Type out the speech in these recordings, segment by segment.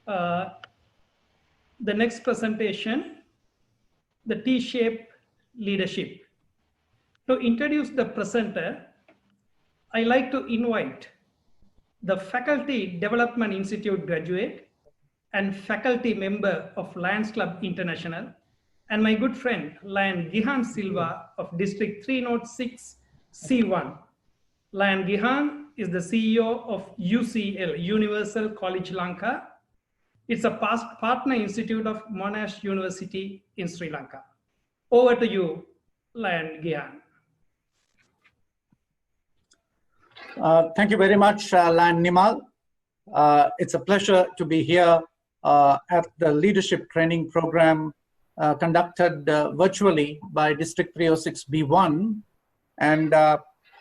Uh, the next presentation, the T-shaped leadership. To introduce the presenter, I like to invite the Faculty Development Institute graduate and faculty member of Lions Club International, and my good friend, Lion Gihan Silva of District 306 C1. Lion Gihan is the CEO of UCL, Universal College Lanka. It's a past partner institute of Monash University in Sri Lanka. Over to you, Lion Gihan. Thank you very much, Lion Nimal. It's a pleasure to be here at the leadership training program conducted virtually by District 306 B1. And I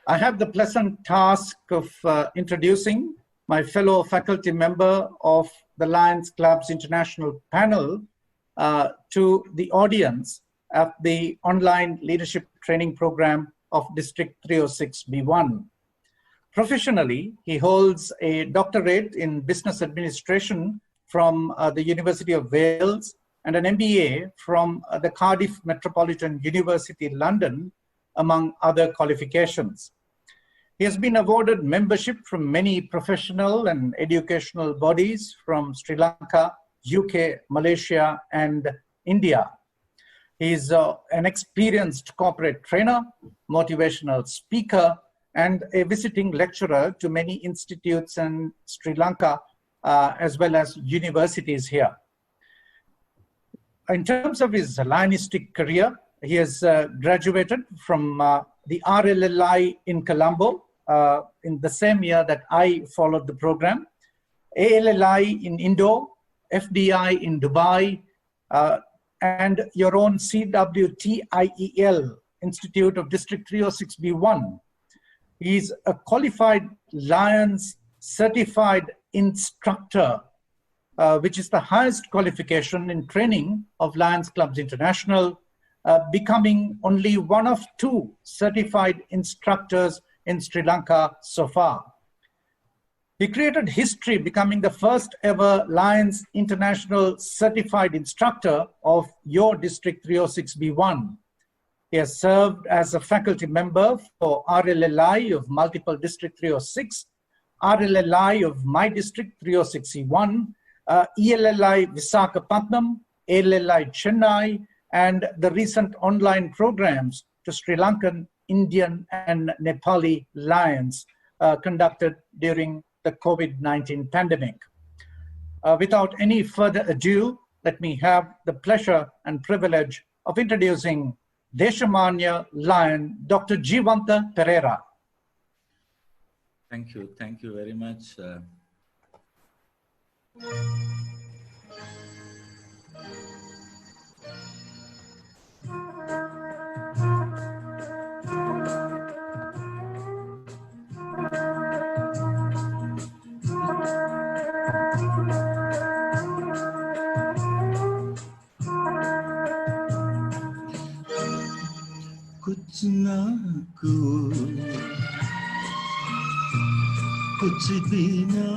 have the pleasant task of introducing my fellow faculty member of the Lions Club's International panel to the audience at the online leadership training program of District 306 B1. Professionally, he holds a doctorate in business administration from the University of Wales and an MBA from the Cardiff Metropolitan University, London, among other qualifications. He has been awarded membership from many professional and educational bodies from Sri Lanka, UK, Malaysia, and India. He is an experienced corporate trainer, motivational speaker, and a visiting lecturer to many institutes in Sri Lanka, as well as universities here. In terms of his Lionistic career, he has graduated from the RLLI in Colombo in the same year that I followed the program, ALLI in Indo, FDI in Dubai, and your own CWTIEL, Institute of District 306 B1. He's a qualified Lions certified instructor, which is the highest qualification in training of Lions Clubs International, becoming only one of 2 certified instructors in Sri Lanka so far. He created history, becoming the first ever Lions International certified instructor of your District 306 B1. He has served as a faculty member for RLLI of multiple District 306, RLLI of my District 306 C1, ELLI Visakhapatnam, ALLI Chennai, and the recent online programs to Sri Lankan, Indian, and Nepali Lions conducted during the COVID-19 pandemic. Without any further ado, let me have the pleasure and privilege of introducing Deshamanya Lion, Dr. Jivanta Pereira. Thank you very much. कुछ ना कुछ भी ना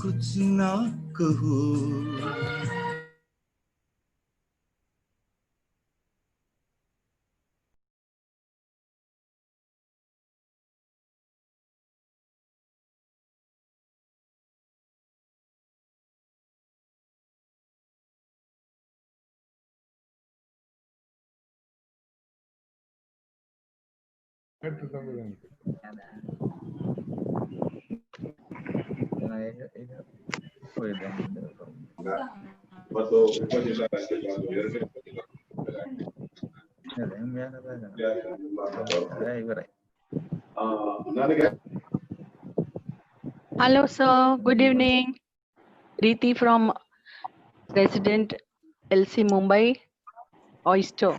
कुछ ना कहो Hello, sir. Good evening. Preeti from Resident LC Mumbai, Oyster.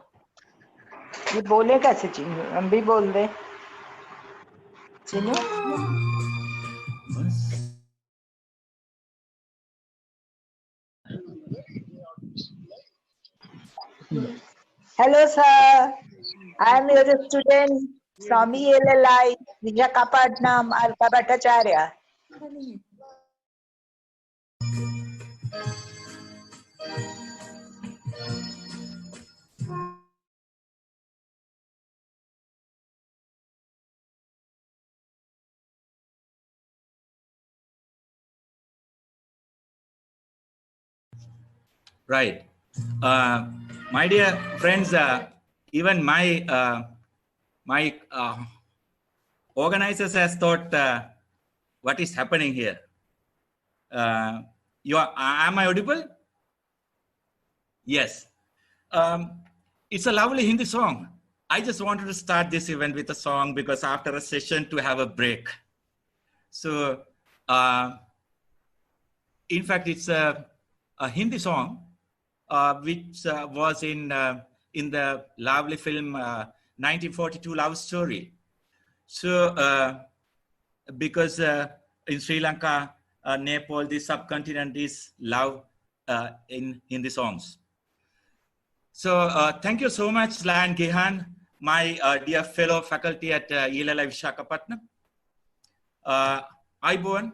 ये बोले कैसे चिन्नू? हम भी बोल दे Chinnu. Hello, sir. I am your student From ELLI, Visakhapatnam, Alka Bhattacharya. Right. My dear friends, even my organizers has thought, what is happening here? Am I audible? Yes. It's a lovely Hindi song. I just wanted to start this event with a song because after a session to have a break. So, in fact, it's a Hindi song which was in the lovely film 1942 Love Story. So, because in Sri Lanka, Nepal, the subcontinent is love in Hindi songs. So thank you so much, Lan Gehan, my dear fellow faculty at ELLI Visakhapatnam. Aiboan,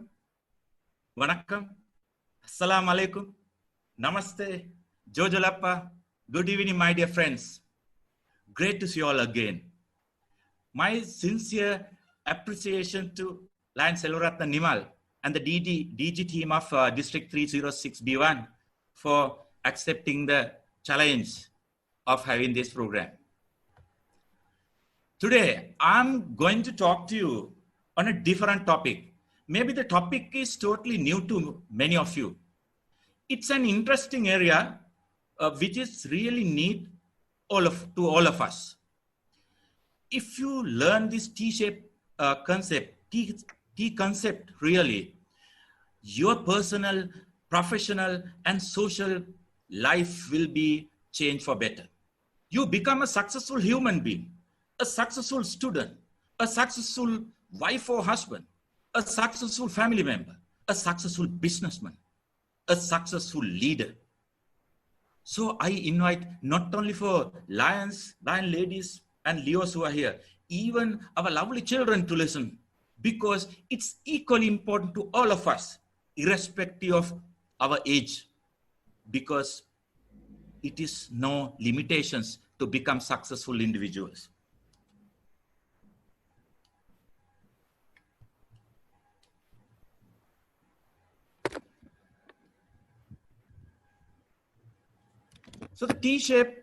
Vanakkam, Assalamu alaikum, Namaste, Jojalappa, good evening, my dear friends. Great to see you all again. My sincere appreciation to Lan Selvaratna Nimal and the DG team of District 306B1 for accepting the challenge of having this program. Today, I'm going to talk to you on a different topic. Maybe the topic is totally new to many of you. It's an interesting area which is really neat to all of us. If you learn this T-shape concept, T concept really, your personal, professional, and social life will be changed for better. You become a successful human being, a successful student, a successful wife or husband, a successful family member, a successful businessman, a successful leader. So I invite not only for lion ladies and Leos who are here, even our lovely children to listen, because it's equally important to all of us, irrespective of our age, because it is no limitations to become successful individuals. So the T-shape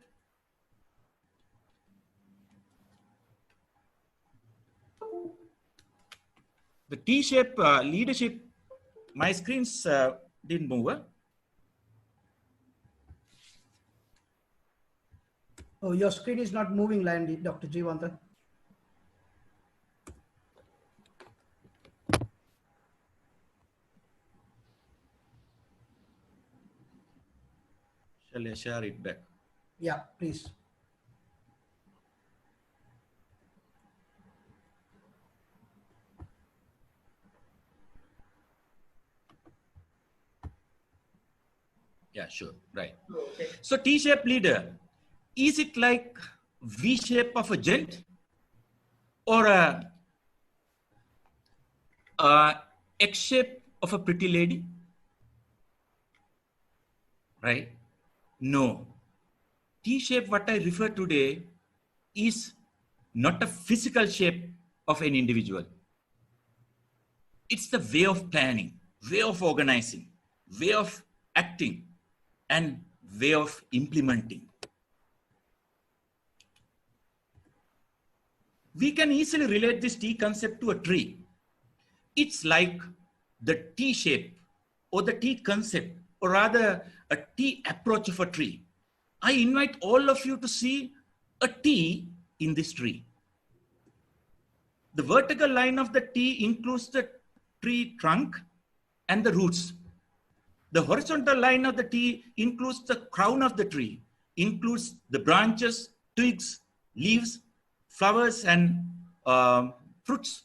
leadership, my screens didn't move. Oh, your screen is not moving, Dr. Jeevantan. Shall I share it back? Yeah, please. Yeah, sure, right. Okay. So T-shape leader, is it like V-shape of a gent or a X-shape of a pretty lady? Right? No. T-shape, what I refer today, is not a physical shape of an individual. It's the way of planning, way of organizing, way of acting, and way of implementing. We can easily relate this T concept to a tree. It's like the T shape or the T concept, or rather a T approach of a tree. I invite all of you to see a T in this tree. The vertical line of the T includes the tree trunk and the roots. The horizontal line of the T includes the crown of the tree, includes the branches, twigs, leaves, flowers, and fruits.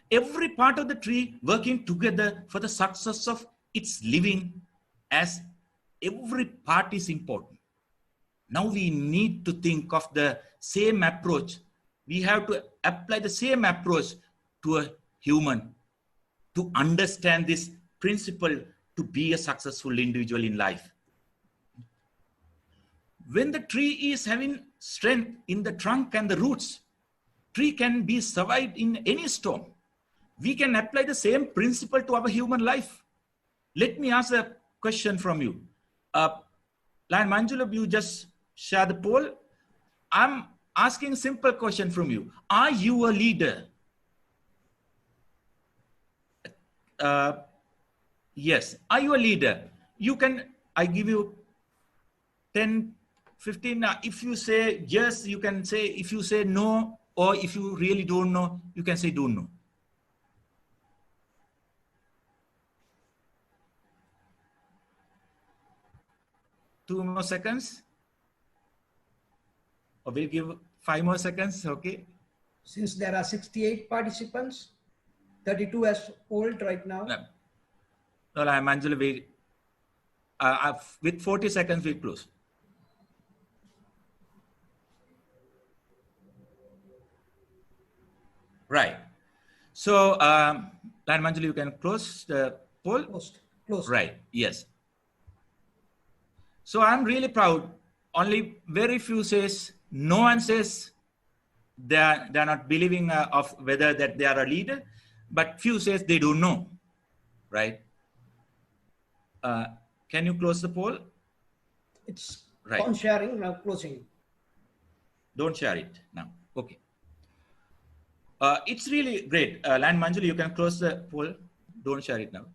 Every part of the tree working together for the success of its living, as every part is important. Now we need to think of the same approach We have to apply the same approach to a human to understand this principle to be a successful individual in life. When the tree is having strength in the trunk and the roots, tree can be survived in any storm. We can apply the same principle to our human life. Let me ask a question from you. Lion Manjula, you just share the poll. I'm asking a simple question from you. Are you a leader? Yes. Are you a leader? You can, I give you 10, 15. If you say yes, you can say, if you say no, or if you really don't know, you can say don't know. Two more seconds. Or we'll give 5 more seconds, okay? Since there are 68 participants, 32 has polled right now. No, I'm Angela. With 40 seconds, we close. Right. So, Lion Manjula, you can close the poll. Closed. Right. Yes. So I'm really proud. Only very few says, no one says they're not believing of whether that they are a leader, but few says they don't know. Right. Can you close the poll? It's right. On sharing, now closing. Don't share it now. Okay. It's really great. Lion Manjula, you can close the poll. Don't share it now.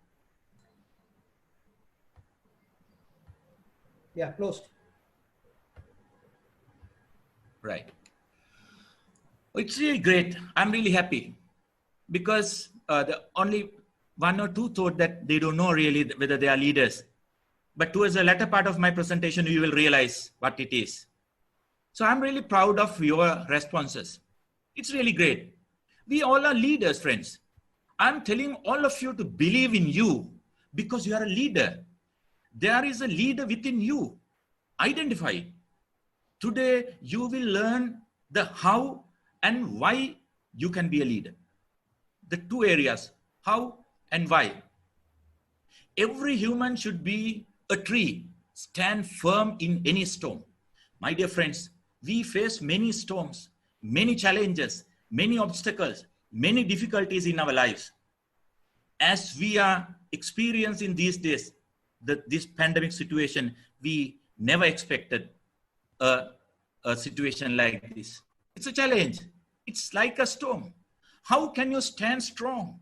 Yeah, closed. Right. It's really great. I'm really happy because the only 1 or 2 thought that they don't know really whether they are leaders. But towards the latter part of my presentation, you will realize what it is. So I'm really proud of your responses. It's really great. We all are leaders, friends. I'm telling all of you to believe in you because you are a leader. There is a leader within you. Identify it. Today, you will learn the how and why you can be a leader. The 2 areas, how and why. Every human should be a tree, stand firm in any storm. My dear friends, we face many storms, many challenges, many obstacles, many difficulties in our lives. As we are experiencing these days, this pandemic situation, we never expected a situation like this. It's a challenge. It's like a storm. How can you stand strong?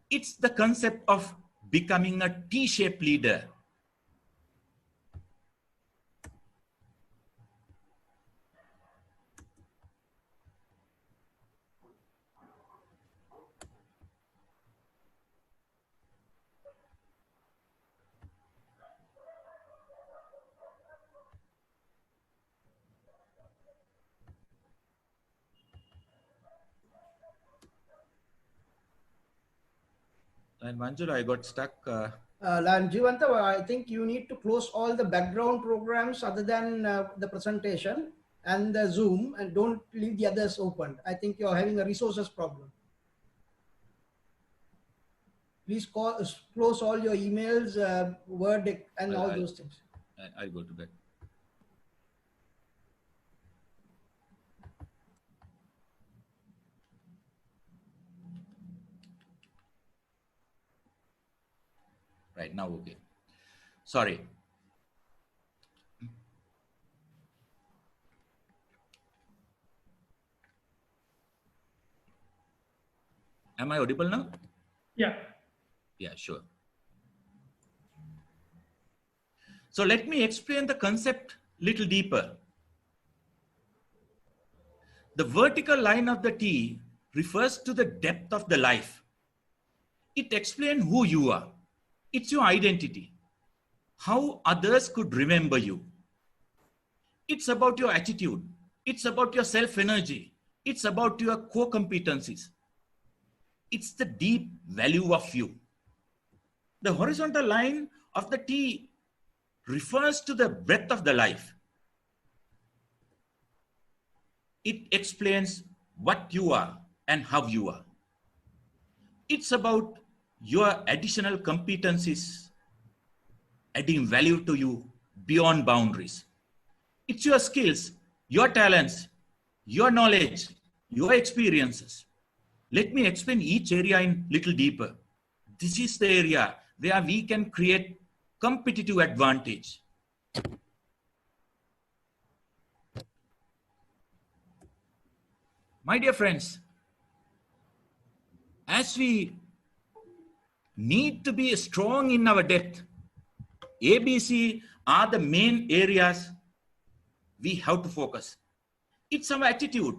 It's the concept of becoming a T-shaped leader. And Manjula, I got stuck. Jivanta, I think you need to close all the background programs other than the presentation and the Zoom, and don't leave the others open. I think you're having a resources problem. Please close all your emails, Word, and all those things. I'll go to that. Right now, okay. Sorry. Am I audible now? Yeah. Yeah, sure. So let me explain the concept little deeper. The vertical line of the T refers to the depth of the life. It explains who you are. It's your identity. How others could remember you. It's about your attitude. It's about your self-energy. It's about your core competencies. It's the deep value of you. The horizontal line of the T refers to the breadth of the life. It explains what you are and how you are. It's about your additional competencies adding value to you beyond boundaries. It's your skills, your talents, your knowledge, your experiences. Let me explain each area in little deeper. This is the area where we can create competitive advantage. My dear friends, as we need to be strong in our depth, ABC are the main areas we have to focus. It's our attitude,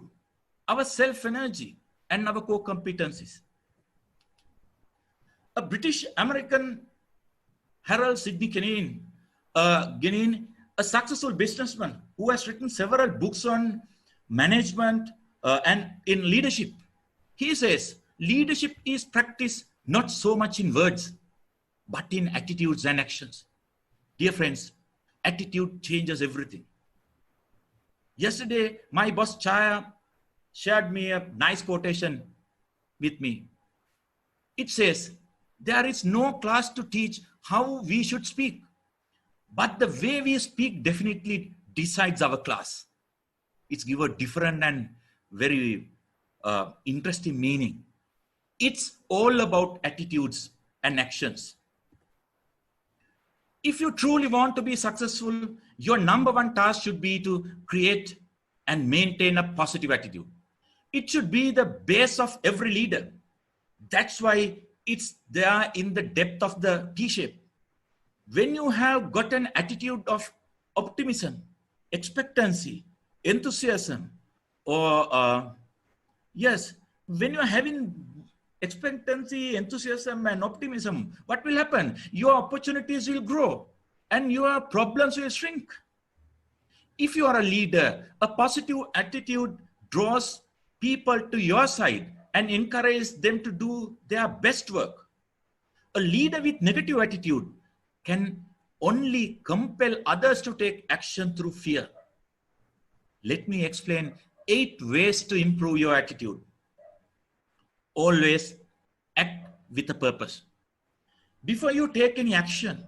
our self-energy, and our core competencies. A British American, Harold Sidney Kenyon, a successful businessman who has written several books on management and in leadership. He says, leadership is practiced not so much in words, but in attitudes and actions. Dear friends, attitude changes everything. Yesterday, my boss Chaya shared me a nice quotation with me. It says, there is no class to teach how we should speak, but the way we speak definitely decides our class. It's given a different and very interesting meaning. It's all about attitudes and actions. If you truly want to be successful, your number one task should be to create and maintain a positive attitude. It should be the base of every leader. That's why it's there in the depth of the T-shape. When you have got an attitude of optimism, expectancy, enthusiasm, or when you're having expectancy, enthusiasm, and optimism, what will happen? Your opportunities will grow and your problems will shrink. If you are a leader, a positive attitude draws people to your side and encourages them to do their best work. A leader with negative attitude can only compel others to take action through fear. Let me explain 8 ways to improve your attitude. Always act with a purpose. Before you take any action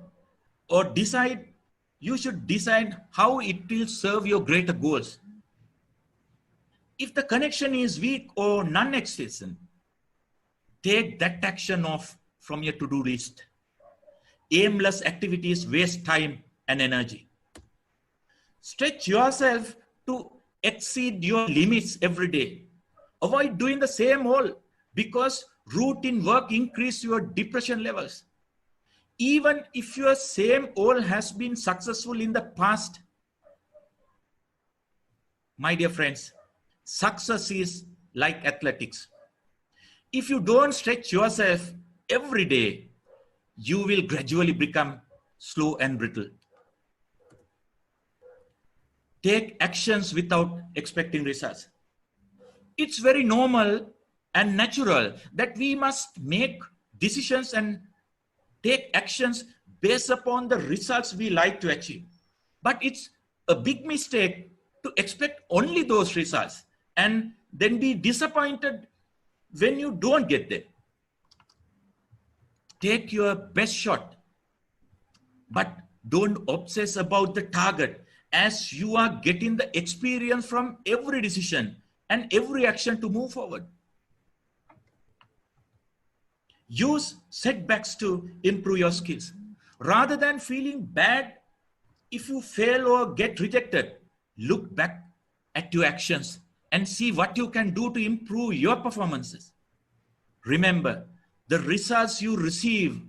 or decide, you should decide how it will serve your greater goals. If the connection is weak or non-existent, take that action off from your to-do list. Aimless activities waste time and energy. Stretch yourself to exceed your limits every day. Avoid doing the same old, because routine work increases your depression levels. Even if your same goal has been successful in the past, my dear friends, success is like athletics. If you don't stretch yourself every day, you will gradually become slow and brittle. Take actions without expecting results. It's very normal and natural that we must make decisions and take actions based upon the results we like to achieve. But it's a big mistake to expect only those results and then be disappointed when you don't get them. Take your best shot, but don't obsess about the target, as you are getting the experience from every decision and every action to move forward. Use setbacks to improve your skills. Rather than feeling bad if you fail or get rejected, look back at your actions and see what you can do to improve your performances. Remember, the results you receive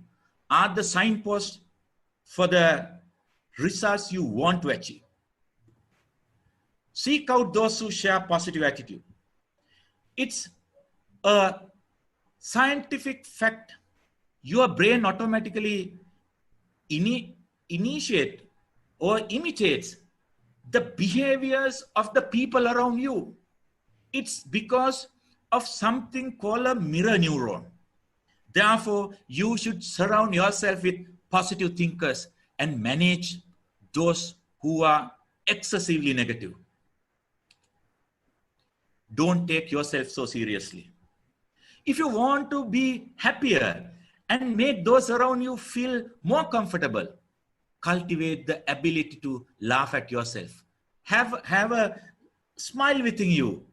are the signpost for the results you want to achieve. Seek out those who share positive attitude. It's a scientific fact. Your brain automatically initiates or imitates the behaviors of the people around you. It's because of something called a mirror neuron. Therefore, you should surround yourself with positive thinkers and manage those who are excessively negative. don't take yourself so seriously. If you want to be happier and make those around you feel more comfortable, cultivate the ability to laugh at yourself. Have a smile within you.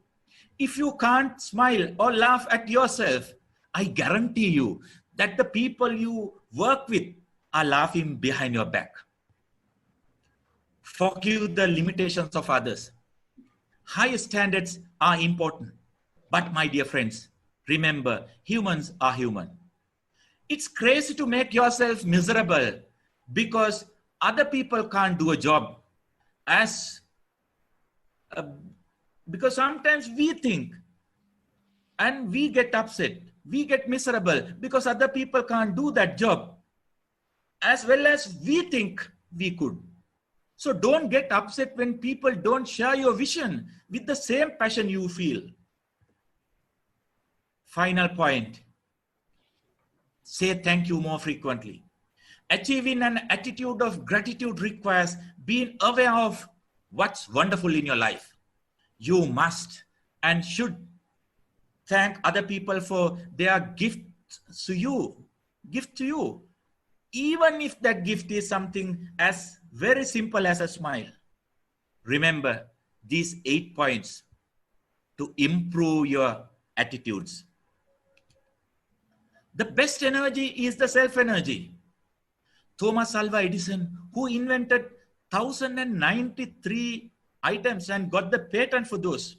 If you can't smile or laugh at yourself, I guarantee you that the people you work with are laughing behind your back. Forgive the limitations of others. High standards are important. But my dear friends, remember, humans are human. It's crazy to make yourself miserable because other people can't do a job because sometimes we think and we get upset, we get miserable because other people can't do that job as well as we think we could. So don't get upset when people don't share your vision with the same passion you feel. Final point. Say thank you more frequently. Achieving an attitude of gratitude requires being aware of what's wonderful in your life. You must and should thank other people for their gift to you, even if that gift is something as very simple as a smile. Remember these 8 points to improve your attitudes. The best energy is the self-energy. Thomas Alva Edison, who invented 1093 items and got the patent for those.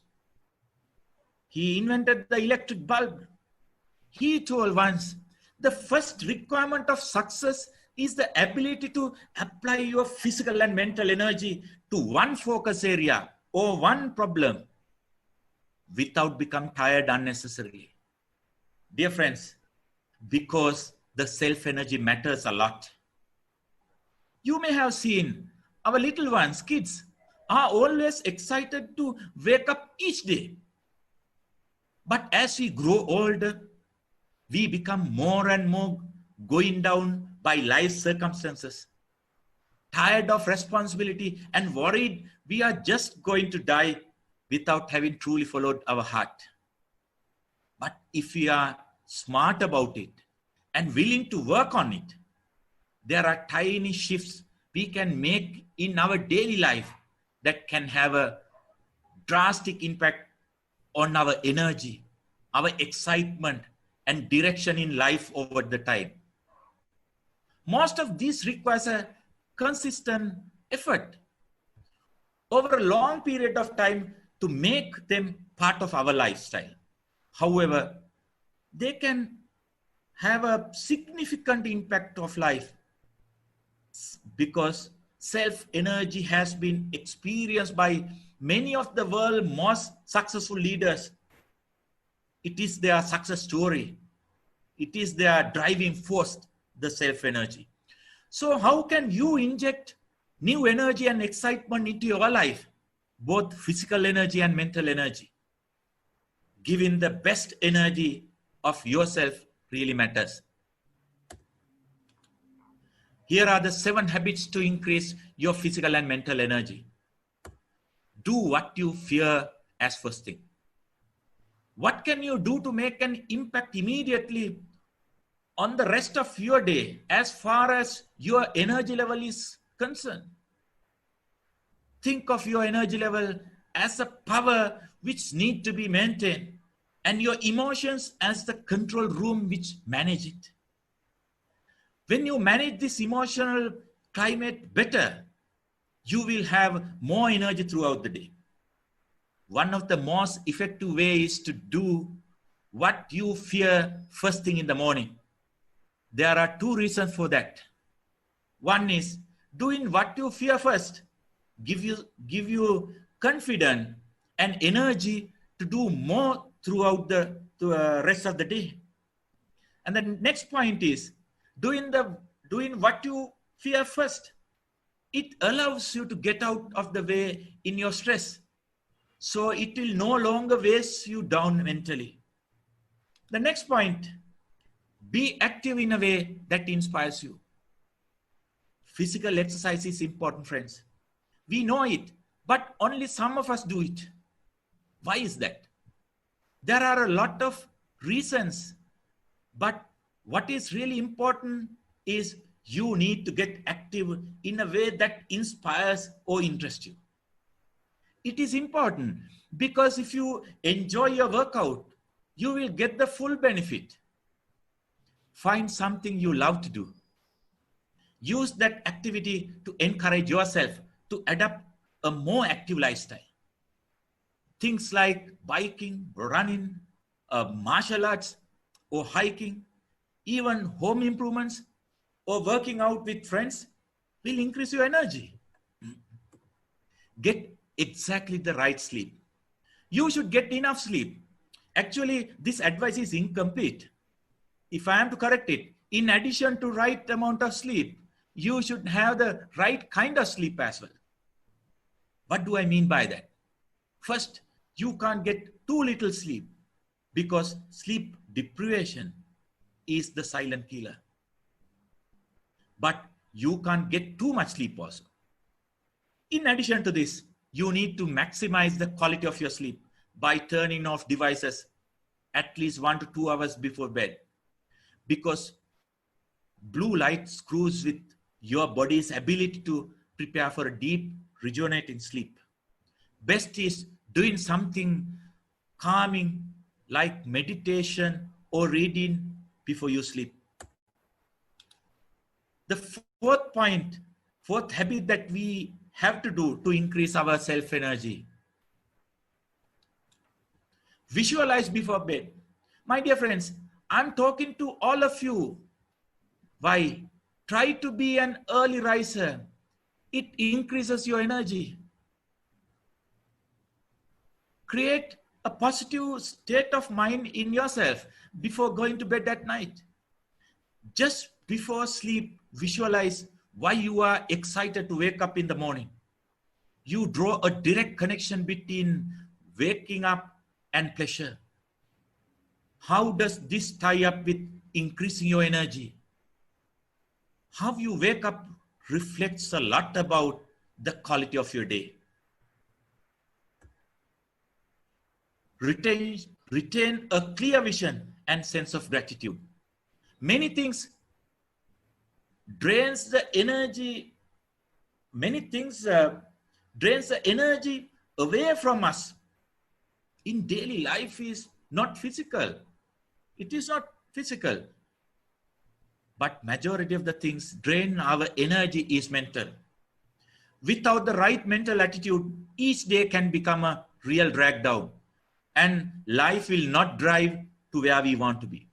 He invented the electric bulb. He told once, the first requirement of success is the ability to apply your physical and mental energy to one focus area or one problem without becoming tired unnecessarily. Dear friends, because the self-energy matters a lot. You may have seen our little ones, kids, are always excited to wake up each day. But as we grow older, we become more and more going down by life circumstances, tired of responsibility and worried we are just going to die without having truly followed our heart. But if we are smart about it and willing to work on it, there are tiny shifts we can make in our daily life that can have a drastic impact on our energy, our excitement, and direction in life over the time. Most of these requires a consistent effort over a long period of time to make them part of our lifestyle. However, they can have a significant impact of life because self-energy has been experienced by many of the world's most successful leaders. It is their success story. It is their driving force, the self-energy. So how can you inject new energy and excitement into your life, both physical energy and mental energy? Giving the best energy of yourself really matters. Here are the 7 habits to increase your physical and mental energy. Do what you fear as first thing. What can you do to make an impact immediately on the rest of your day as far as your energy level is concerned? Think of your energy level as a power which needs to be maintained and your emotions as the control room which manage it. When you manage this emotional climate better, you will have more energy throughout the day. One of the most effective ways to do what you fear first thing in the morning. There are 2 reasons for that. One is doing what you fear first give you confidence and energy to do more throughout the rest of the day. And the next point is doing what you fear first. It allows you to get out of the way in your stress. So it will no longer weigh you down mentally. The next point, be active in a way that inspires you. Physical exercise is important, friends. We know it, but only some of us do it. Why is that? There are a lot of reasons, but what is really important is you need to get active in a way that inspires or interests you. It is important because if you enjoy your workout, you will get the full benefit. Find something you love to do. Use that activity to encourage yourself to adopt a more active lifestyle. Things like biking, running, martial arts, or hiking, even home improvements, or working out with friends will increase your energy. Get exactly the right sleep. You should get enough sleep. Actually, this advice is incomplete. If I am to correct it, in addition to right amount of sleep, you should have the right kind of sleep as well. What do I mean by that? First, you can't get too little sleep because sleep deprivation is the silent killer. But you can't get too much sleep also. In addition to this, you need to maximize the quality of your sleep by turning off devices at least 1 to 2 hours before bed, because blue light screws with your body's ability to prepare for a deep, rejuvenating sleep. Best is doing something calming like meditation or reading before you sleep. The fourth habit that we have to do to increase our self-energy. Visualize before bed. My dear friends, I'm talking to all of you. Why? Try to be an early riser. It increases your energy. Create a positive state of mind in yourself before going to bed at night. Just before sleep, visualize why you are excited to wake up in the morning. You draw a direct connection between waking up and pleasure. How does this tie up with increasing your energy? How you wake up reflects a lot about the quality of your day. Retain a clear vision and sense of gratitude. Many things drains the energy. Many things drains the energy away from us. In daily life is not physical. It is not physical. But majority of the things drain our energy is mental. Without the right mental attitude, each day can become a real drag down, and life will not drive to where we want to be.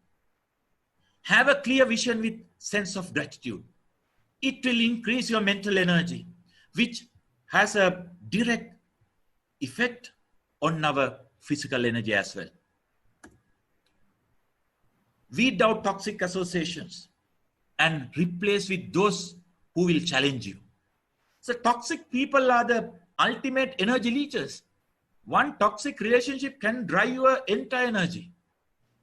Have a clear vision with sense of gratitude. It will increase your mental energy, which has a direct effect on our physical energy as well. Weed out toxic associations and replace with those who will challenge you. So toxic people are the ultimate energy leechers. One toxic relationship can drive your entire energy.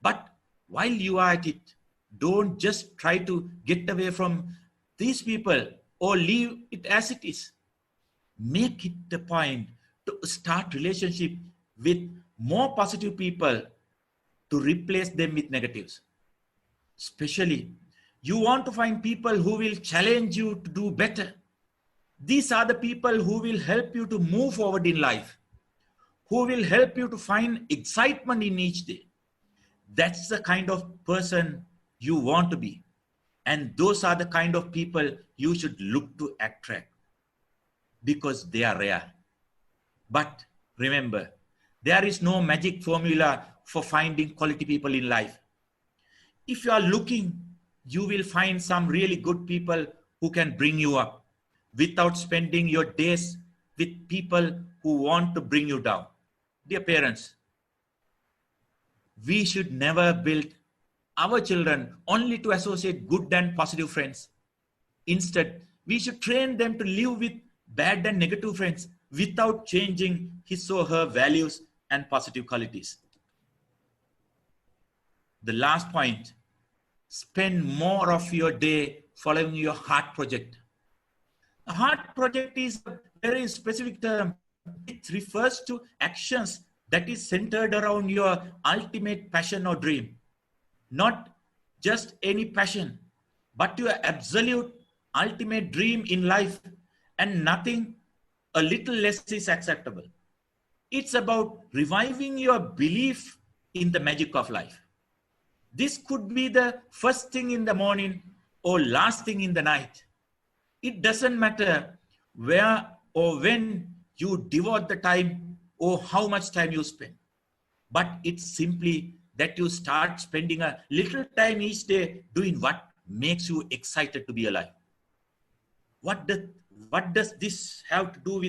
But while you are at it, don't just try to get away from these people or leave it as it is. Make it the point to start relationship with more positive people to replace them with negatives. Especially, you want to find people who will challenge you to do better. These are the people who will help you to move forward in life, who will help you to find excitement in each day. That's the kind of person you want to be. And those are the kind of people you should look to attract, because they are rare. But remember, there is no magic formula for finding quality people in life. If you are looking, you will find some really good people who can bring you up without spending your days with people who want to bring you down. Dear parents, we should never build our children only to associate good and positive friends. Instead, we should train them to live with bad and negative friends without changing his or her values and positive qualities. The last point, spend more of your day following your heart project. A heart project is a very specific term. It refers to actions that is centered around your ultimate passion or dream. Not just any passion, but your absolute ultimate dream in life, and nothing a little less is acceptable. It's about reviving your belief in the magic of life. This could be the first thing in the morning or last thing in the night. It doesn't matter where or when you devote the time or how much time you spend, but it's simply that you start spending a little time each day doing what makes you excited to be alive. What does this have to do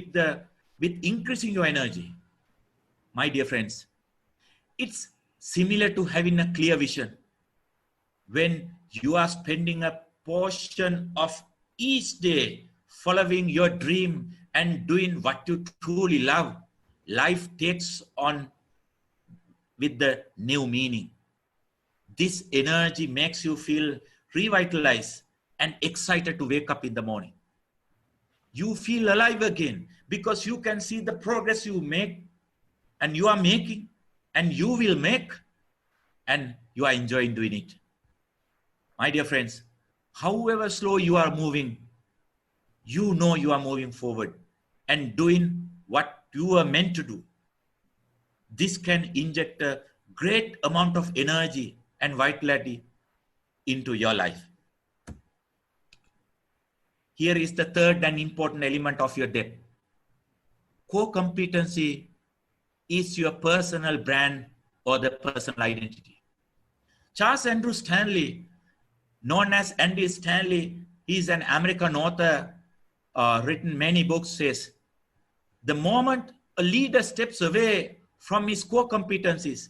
with increasing your energy? My dear friends, it's similar to having a clear vision. When you are spending a portion of each day following your dream and doing what you truly love, life takes on with the new meaning. This energy makes you feel revitalized and excited to wake up in the morning. You feel alive again because you can see the progress you make and you are making and you will make, and you are enjoying doing it. My dear friends, however slow you are moving, you know you are moving forward and doing what you are meant to do. This can inject a great amount of energy and vitality into your life. Here is the third and important element of your depth. Core competency is your personal brand or the personal identity. Charles Andrew Stanley, known as Andy Stanley, he is an American author, written many books, says, the moment a leader steps away from his core competencies,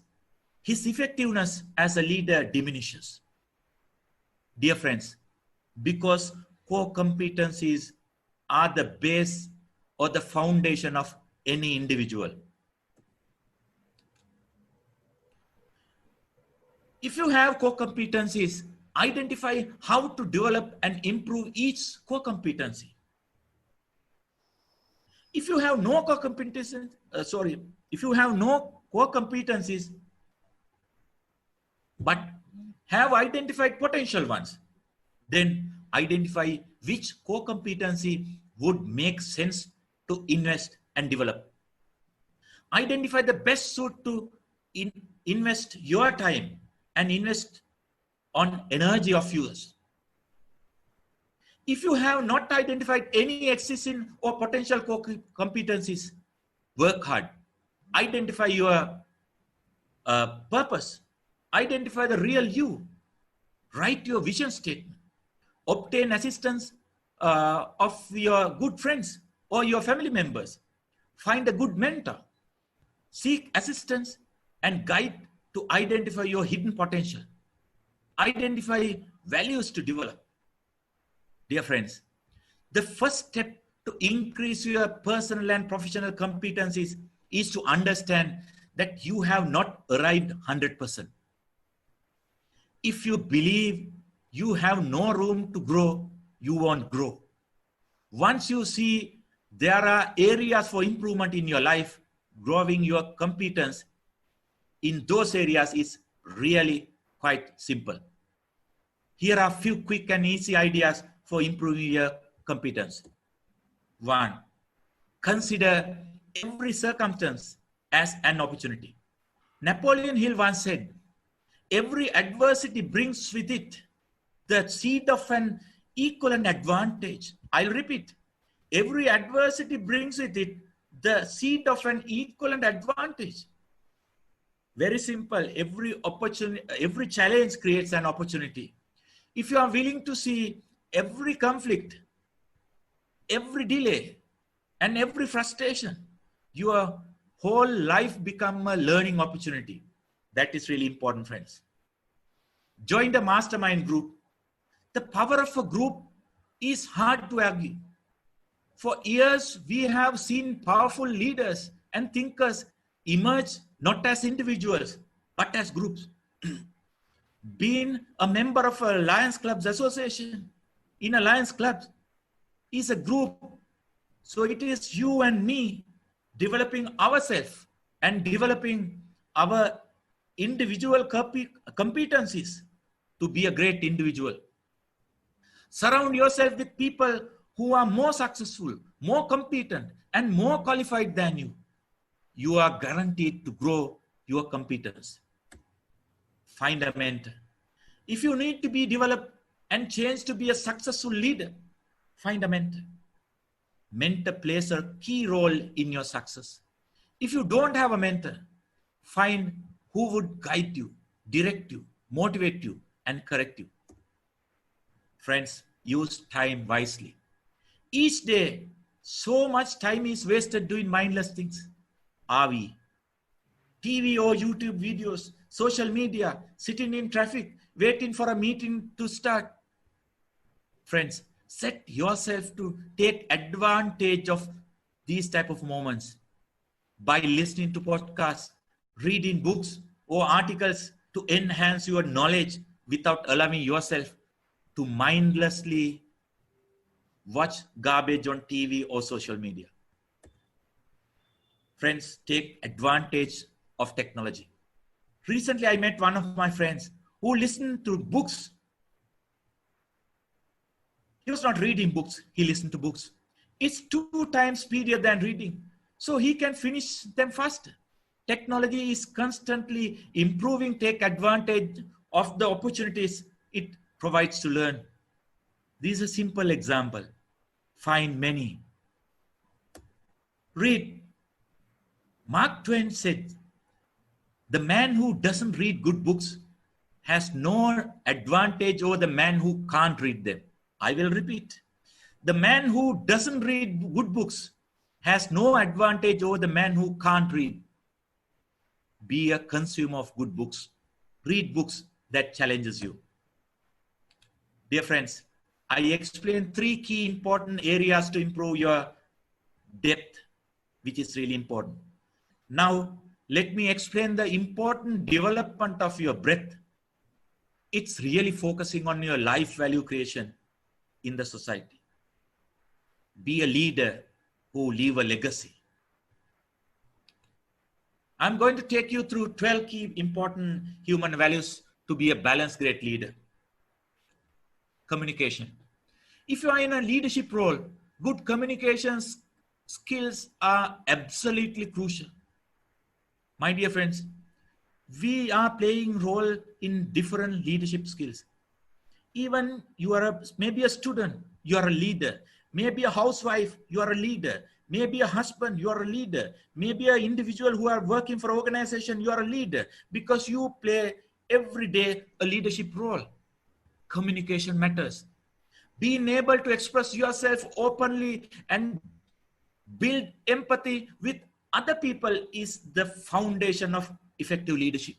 his effectiveness as a leader diminishes. Dear friends, because core competencies are the base or the foundation of any individual. If you have core competencies, identify how to develop and improve each core competency. If you have no core competencies, but have identified potential ones, then identify which core competency would make sense to invest and develop. Identify the best suit to invest your time and invest on energy of yours. If you have not identified any existing or potential core competencies, work hard. Identify your purpose. Identify the real you. Write your vision statement. Obtain assistance of your good friends or your family members. Find a good mentor. Seek assistance and guide to identify your hidden potential. Identify values to develop. Dear friends, the first step to increase your personal and professional competencies is to understand that you have not arrived 100%. If you believe you have no room to grow, you won't grow. Once you see there are areas for improvement in your life, growing your competence in those areas is really quite simple. Here are a few quick and easy ideas for improving your competence. 1. Consider every circumstance as an opportunity. Napoleon Hill once said, every adversity brings with it the seed of an equivalent advantage. I'll repeat. Every adversity brings with it the seed of an equivalent advantage. Very simple. Every challenge creates an opportunity. If you are willing to see every conflict, every delay, and every frustration, your whole life become a learning opportunity. That is really important, friends. Join the mastermind group. The power of a group is hard to argue. For years, we have seen powerful leaders and thinkers emerge not as individuals, but as groups. Being a member of a Lions Clubs Association in a Lions Club is a group. So it is you and me developing ourselves and developing our individual competencies to be a great individual. Surround yourself with people who are more successful, more competent, and more qualified than you. You are guaranteed to grow your competence. Find a mentor. If you need to be developed and change to be a successful leader, find a mentor. Mentor plays a key role in your success. If you don't have a mentor, find who would guide you, direct you, motivate you, and correct you. Friends, use time wisely. Each day, so much time is wasted doing mindless things. Are we? TV or YouTube videos, social media, sitting in traffic, waiting for a meeting to start. Friends, set yourself to take advantage of these type of moments by listening to podcasts, reading books or articles to enhance your knowledge without allowing yourself to mindlessly watch garbage on TV or social media. Friends, take advantage of technology. Recently, I met one of my friends who listened to books. He was not reading books, he listened to books. It's 2 times speedier than reading, so he can finish them faster. Technology is constantly improving. Take advantage of the opportunities it provides to learn. This is a simple example. Find many. Read. Mark Twain said, the man who doesn't read good books has no advantage over the man who can't read them. I will repeat. The man who doesn't read good books has no advantage over the man who can't read. Be a consumer of good books. Read books that challenges you. Dear friends, I explained 3 key important areas to improve your depth, which is really important. Now, let me explain the important development of your breadth. It's really focusing on your life value creation in the society. Be a leader who leave a legacy. I'm going to take you through 12 key important human values to be a balanced great leader. Communication. If you are in a leadership role, good communication skills are absolutely crucial. My dear friends, we are playing role in different leadership skills. Even you are maybe a student, you are a leader. Maybe a housewife, you are a leader. Maybe a husband, you are a leader. Maybe an individual who are working for an organization, you are a leader, because you play every day a leadership role. Communication matters. Being able to express yourself openly and build empathy with other people is the foundation of effective leadership.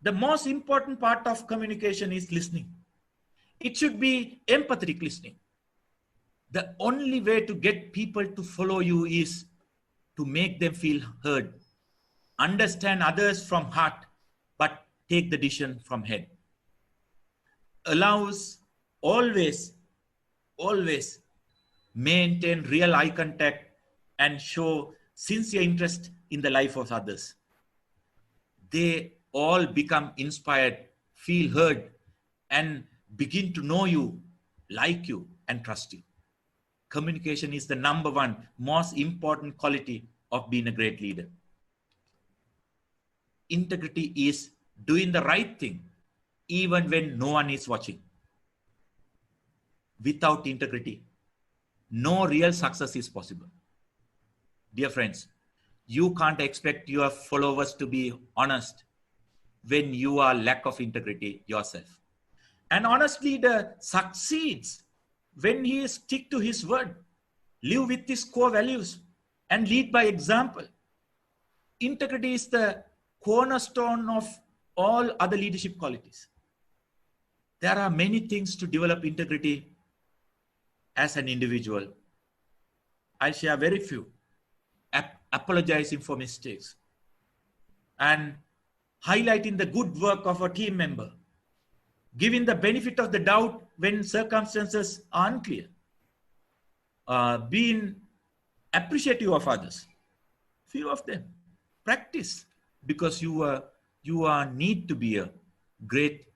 The most important part of communication is listening. It should be empathetic listening. The only way to get people to follow you is to make them feel heard. Understand others from heart, but take the decision from head. Allows always maintain real eye contact and show sincere interest in the life of others. They all become inspired, feel heard, and begin to know you, like you, and trust you. Communication is the number 1 most important quality of being a great leader. Integrity is doing the right thing even when no one is watching. Without integrity, no real success is possible. Dear friends, you can't expect your followers to be honest when you are lack of integrity yourself. An honest leader succeeds when he stick to his word, live with his core values, and lead by example. Integrity is the cornerstone of all other leadership qualities. There are many things to develop integrity as an individual. I share very few. Apologizing for mistakes and highlighting the good work of a team member, giving the benefit of the doubt when circumstances are unclear, being appreciative of others, few of them, practice, because you are need to be a great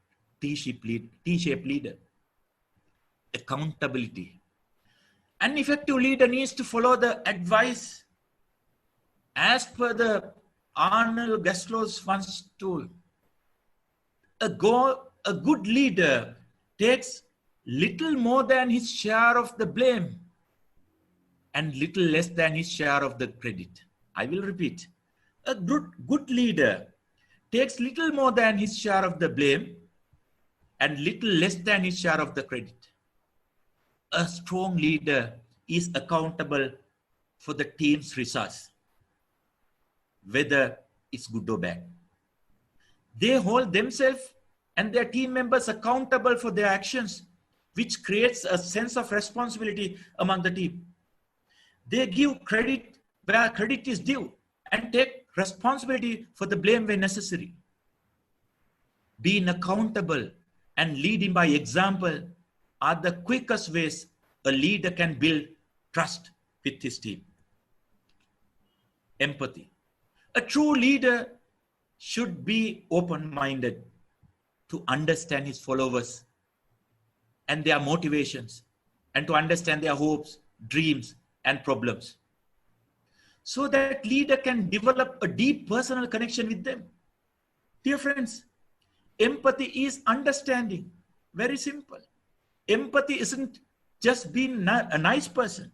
T-shaped leader. Accountability. An effective leader needs to follow the advice as per the Arnold Gaslow's once told. A good leader takes little more than his share of the blame and little less than his share of the credit. I will repeat. A good leader takes little more than his share of the blame and little less than his share of the credit. A strong leader is accountable for the team's results, whether it's good or bad. They hold themselves and their team members accountable for their actions, which creates a sense of responsibility among the team. They give credit where credit is due and take responsibility for the blame when necessary. Being accountable and leading by example are the quickest ways a leader can build trust with his team. Empathy. A true leader should be open-minded to understand his followers and their motivations, and to understand their hopes, dreams, and problems, so that leader can develop a deep personal connection with them. Dear friends, empathy is understanding. Very simple. Empathy isn't just being a nice person.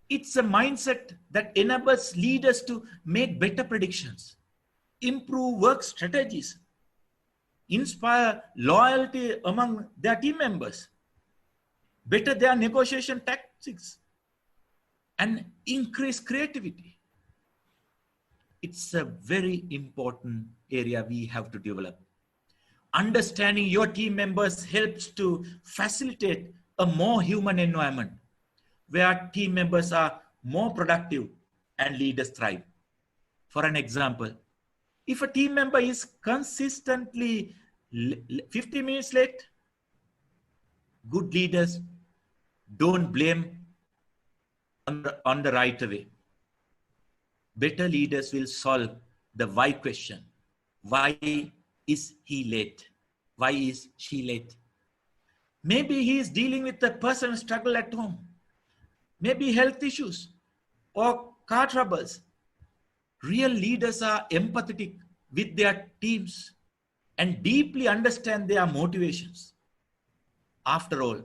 It's a mindset that enables leaders to make better predictions, improve work strategies, inspire loyalty among their team members, better their negotiation tactics, and increase creativity. It's a very important area we have to develop. Understanding your team members helps to facilitate a more human environment where team members are more productive and leaders thrive. For an example, if a team member is consistently 50 minutes late, good leaders don't blame on the right way. Better leaders will solve the why question. Why is he late? Why is she late? Maybe he is dealing with a personal struggle at home. Maybe health issues or car troubles. Real leaders are empathetic with their teams and deeply understand their motivations. After all,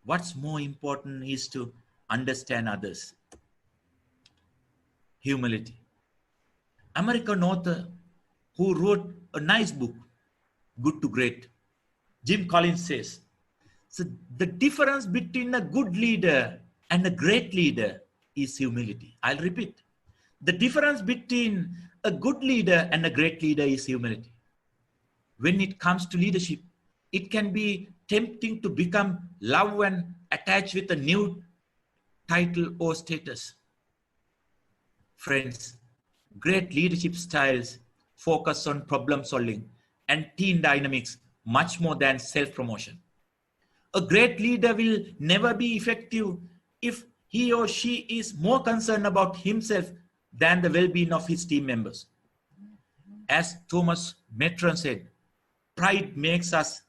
what's more important is to understand others. Humility. American author who wrote a nice book, Good to Great, Jim Collins says, so the difference between a good leader and a great leader is humility. I'll repeat. The difference between a good leader and a great leader is humility. When it comes to leadership, it can be tempting to become loved and attached with a new title or status. Friends, great leadership styles focus on problem solving and team dynamics much more than self-promotion. A great leader will never be effective if he or she is more concerned about himself than the well-being of his team members. As Thomas Metron said, pride makes us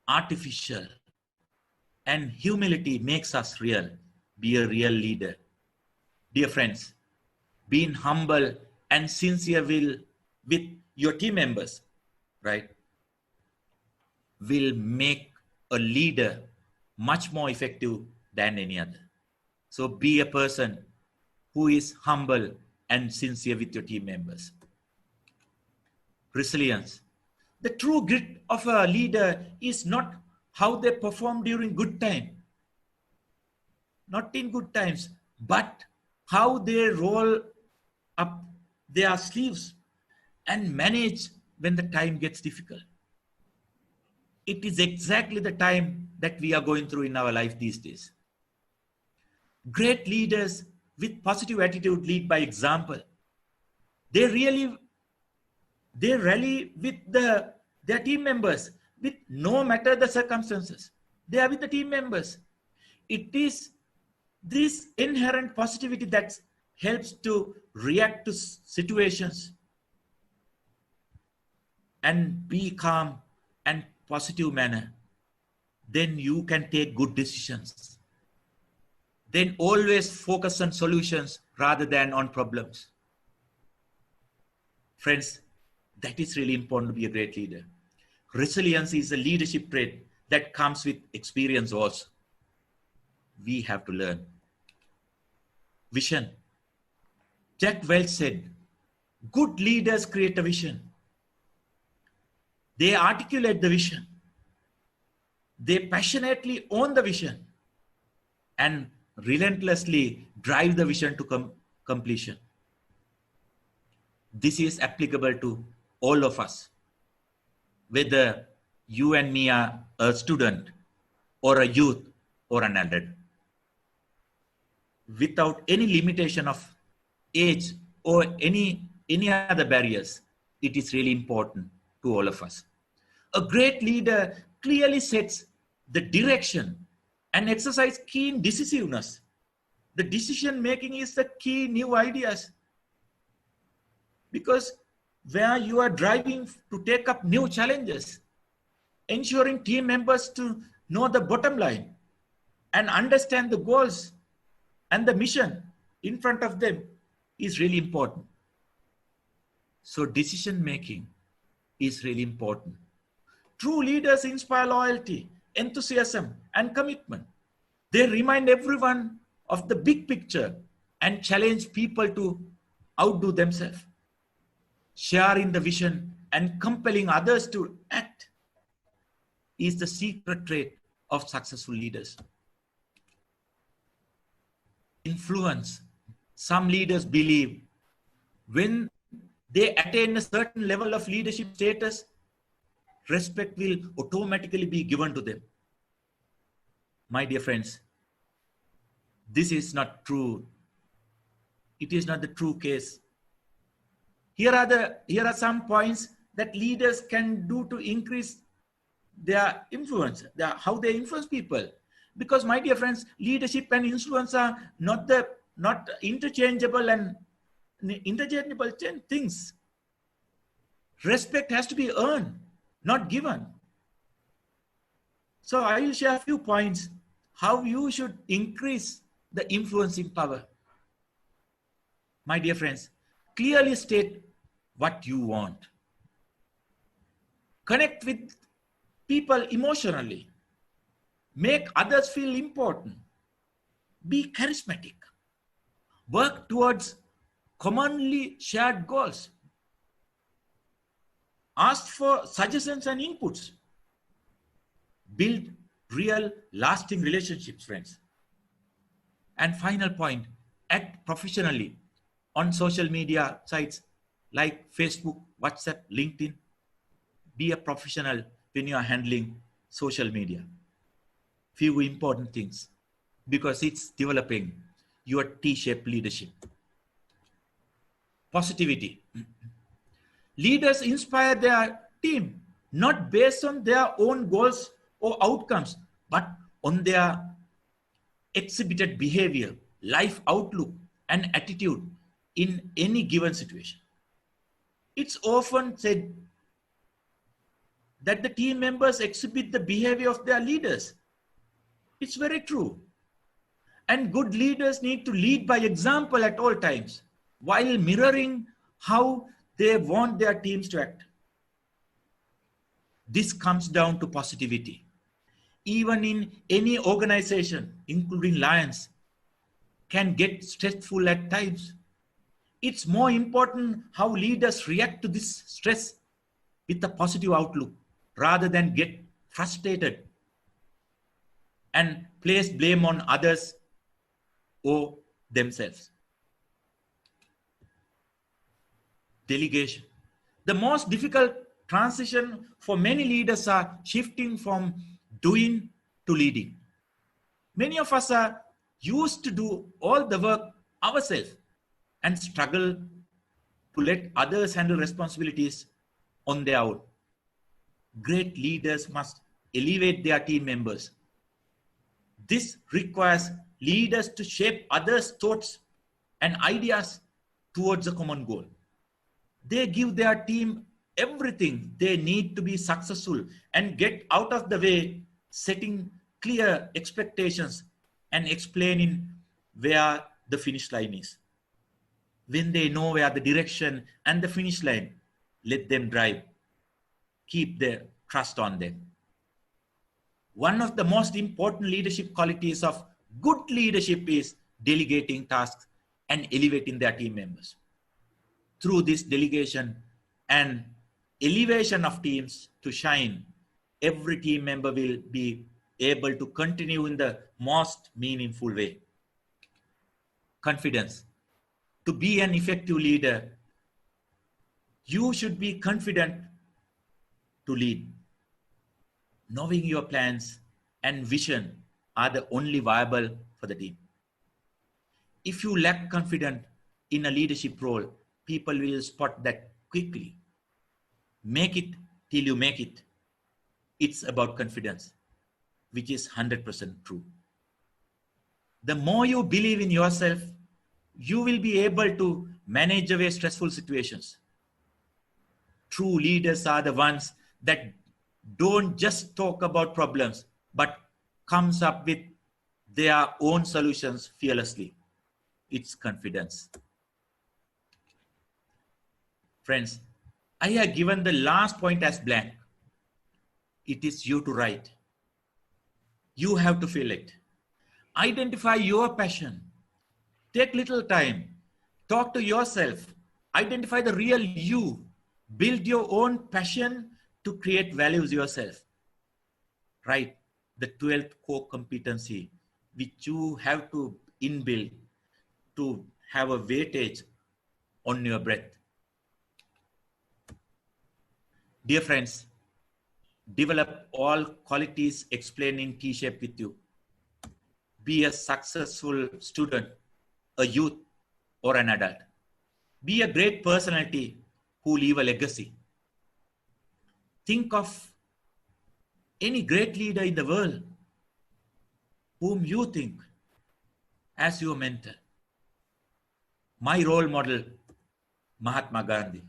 artificial and humility makes us real. Be a real leader. Dear friends, being humble and sincere with your team members, right, will make a leader much more effective than any other. So be a person who is humble and sincere with your team members. Resilience. The true grit of a leader is not how they perform during good time, not in good times, but how they roll up their sleeves and manage when the time gets difficult. It is exactly the time that we are going through in our life these days. Great leaders with positive attitude lead by example. They rally with their team members with no matter the circumstances. They are with the team members. It is this inherent positivity that helps to react to situations and be calm and positive manner, then you can take good decisions. Then always focus on solutions rather than on problems. Friends, that is really important to be a great leader. Resilience is a leadership trait that comes with experience also. We have to learn. Vision. Jack Welch said, good leaders create a vision. They articulate the vision. They passionately own the vision and relentlessly drive the vision to completion. This is applicable to all of us, whether you and me are a student or a youth or an adult. Without any limitation of age or any other barriers, it is really important to all of us. A great leader clearly sets the direction and exercise keen decisiveness. The decision making is the key new ideas, because where you are driving to take up new challenges, ensuring team members to know the bottom line and understand the goals and the mission in front of them is really important. So decision making is really important. True leaders inspire loyalty, enthusiasm, and commitment. They remind everyone of the big picture and challenge people to outdo themselves. Sharing the vision and compelling others to act is the secret trait of successful leaders. Influence. Some leaders believe when they attain a certain level of leadership status, respect will automatically be given to them. My dear friends, this is not true. It is not the true case. Here are some points that leaders can do to increase their influence, how they influence people. Because my dear friends, leadership and influence are not interchangeable and interchangeable things. Respect has to be earned, not given. So I will share a few points how you should increase the influencing power. My dear friends, clearly state what you want. Connect with people emotionally. Make others feel important. Be charismatic. Work towards commonly shared goals. Ask for suggestions and inputs. Build real, lasting relationships, friends. And final point, act professionally on social media sites like Facebook, WhatsApp, LinkedIn. Be a professional when you are handling social media. Few important things, because it's developing your T-shaped leadership. Positivity. Leaders inspire their team, not based on their own goals or outcomes, but on their exhibited behavior, life outlook, and attitude in any given situation. It's often said that the team members exhibit the behavior of their leaders. It's very true. And good leaders need to lead by example at all times, while mirroring how they want their teams to act. This comes down to positivity. Even in any organization, including Lions, can get stressful at times. It's more important how leaders react to this stress with a positive outlook rather than get frustrated and place blame on others or themselves. Delegation. The most difficult transition for many leaders are shifting from doing to leading. Many of us are used to do all the work ourselves and struggle to let others handle responsibilities on their own. Great leaders must elevate their team members. This requires leaders to shape others' thoughts and ideas towards a common goal. They give their team everything they need to be successful and get out of the way, setting clear expectations and explaining where the finish line is. When they know where the direction and the finish line, let them drive. Keep their trust on them. One of the most important leadership qualities of good leadership is delegating tasks and elevating their team members. Through this delegation and elevation of teams to shine, every team member will be able to continue in the most meaningful way. Confidence. To be an effective leader, you should be confident to lead. Knowing your plans and vision are the only viable for the team. If you lack confidence in a leadership role, people will spot that quickly. Make it till you make it. It's about confidence, which is 100% true. The more you believe in yourself, you will be able to manage away stressful situations. True leaders are the ones that don't just talk about problems, but comes up with their own solutions fearlessly. It's confidence. Friends, I have given the last point as blank. It is you to write. You have to feel it. Identify your passion. Take little time. Talk to yourself. Identify the real you. Build your own passion to create values yourself. Write the 12th core competency, which you have to inbuild to have a weightage on your breath. Dear friends, develop all qualities explained in T-shape with you. Be a successful student, a youth, or an adult. Be a great personality who leave a legacy. Think of any great leader in the world whom you think as your mentor. My role model, Mahatma Gandhi.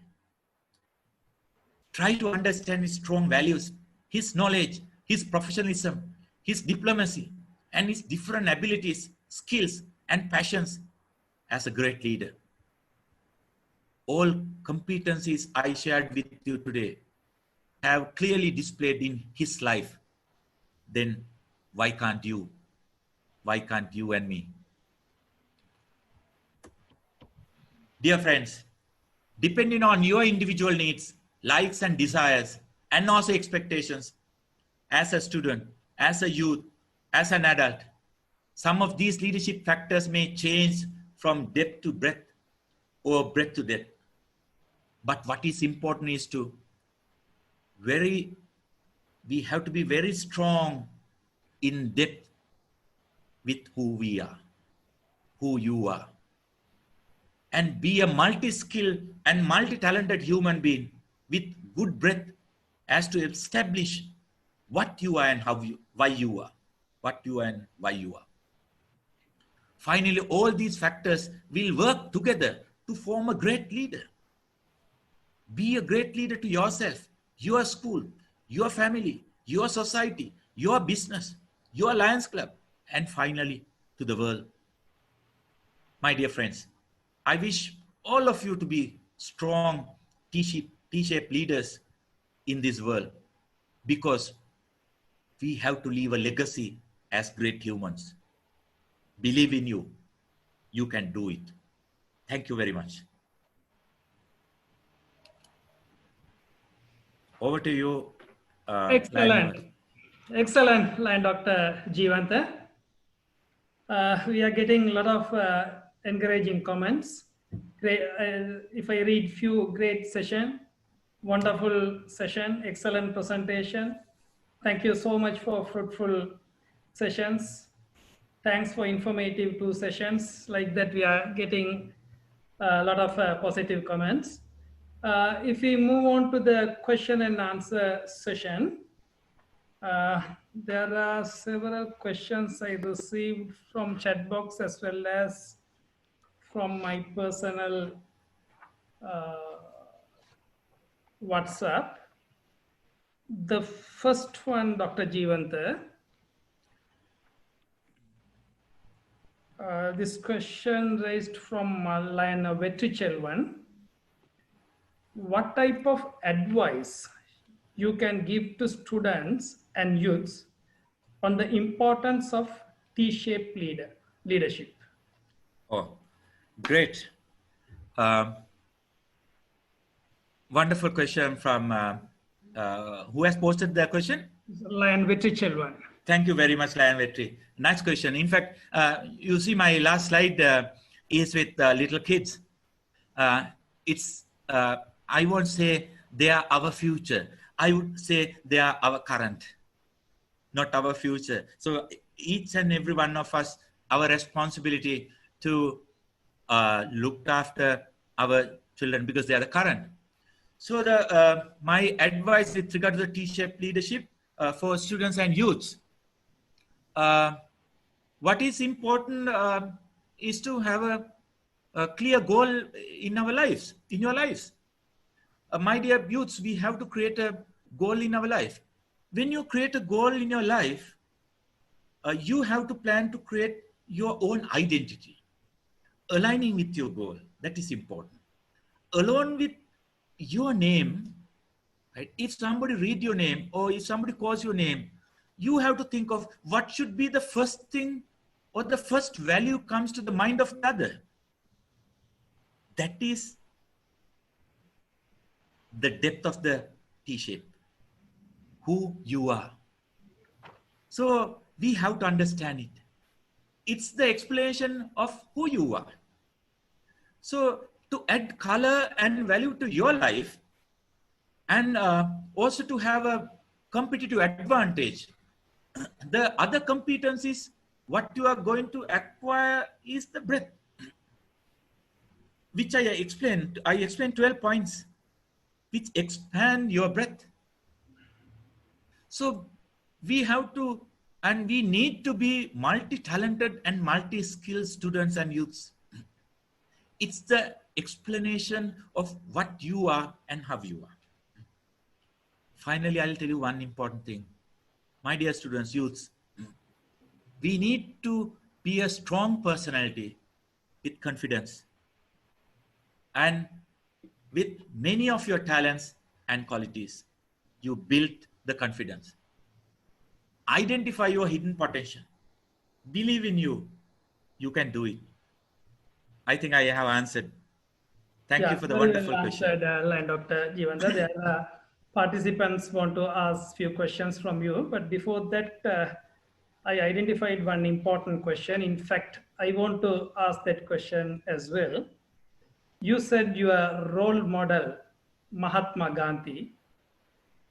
Try to understand his strong values, his knowledge, his professionalism, his diplomacy, and his different abilities, skills, and passions as a great leader. All competencies I shared with you today have clearly displayed in his life. Then why can't you? Why can't you and me? Dear friends, depending on your individual needs, likes and desires, and also expectations, as a student, as a youth, as an adult, some of these leadership factors may change from depth to breadth or breadth to depth. But what is important is we have to be very strong in depth with who we are, who you are, and be a multi-skilled and multi-talented human being with good breadth as to establish what you are and why you are, what you are and why you are. Finally, all these factors will work together to form a great leader. Be a great leader to yourself, your school, your family, your society, your business, your Lions Club, and finally to the world. My dear friends, I wish all of you to be strong T-shaped leaders in this world, because we have to leave a legacy as great humans. Believe in you. You can do it. Thank you very much. Over to you. Excellent. Excellent line, Dr. Jeevantha. We are getting a lot of encouraging comments. Great, if I read few, great session, wonderful session, excellent presentation. Thank you so much for fruitful sessions. Thanks for informative 2 sessions. Like that, we are getting a lot of positive comments. If we move on to the question and answer session, there are several questions I received from chat box as well as from my personal WhatsApp. The first one, Dr. Jivanta. This question raised from line Vetrichelvan. What type of advice you can give to students and youths on the importance of T-shaped leadership? Oh, great. Wonderful question from who has posted the question? Lion Vetrichelvan. Thank you very much, Lion Vetri. Nice question. In fact, you see my last slide is with little kids. I won't say they are our future. I would say they are our current, not our future. So each and every one of us, our responsibility to look after our children because they are the current. So my advice with regard to the T-shaped leadership for students and youths, what is important is to have a clear goal in our lives, in your lives. My dear youths, we have to create a goal in our life. When you create a goal in your life, you have to plan to create your own identity, aligning with your goal. That is important. Along with your name, right? If somebody read your name or if somebody calls your name, you have to think of what should be the first thing or the first value comes to the mind of the other. That is the depth of the T-shape, who you are. So we have to understand it. It's the explanation of who you are. So to add color and value to your life and also to have a competitive advantage, the other competencies, what you are going to acquire is the breadth, which I explained 12 points, which expand your breadth. So we have to, and we need to be multi-talented and multi-skilled students and youths. It's the explanation of what you are and how you are. Finally, I'll tell you one important thing. My dear students, youths, we need to be a strong personality with confidence and with many of your talents and qualities. You build the confidence. Identify your hidden potential. Believe in you. You can do it. I think I have answered. Thank you for the wonderful question. Line Dr. Jivanta. There are participants want to ask few questions from you, but before that, I identified one important question. In fact, I want to ask that question as well. You said your role model, Mahatma Gandhi,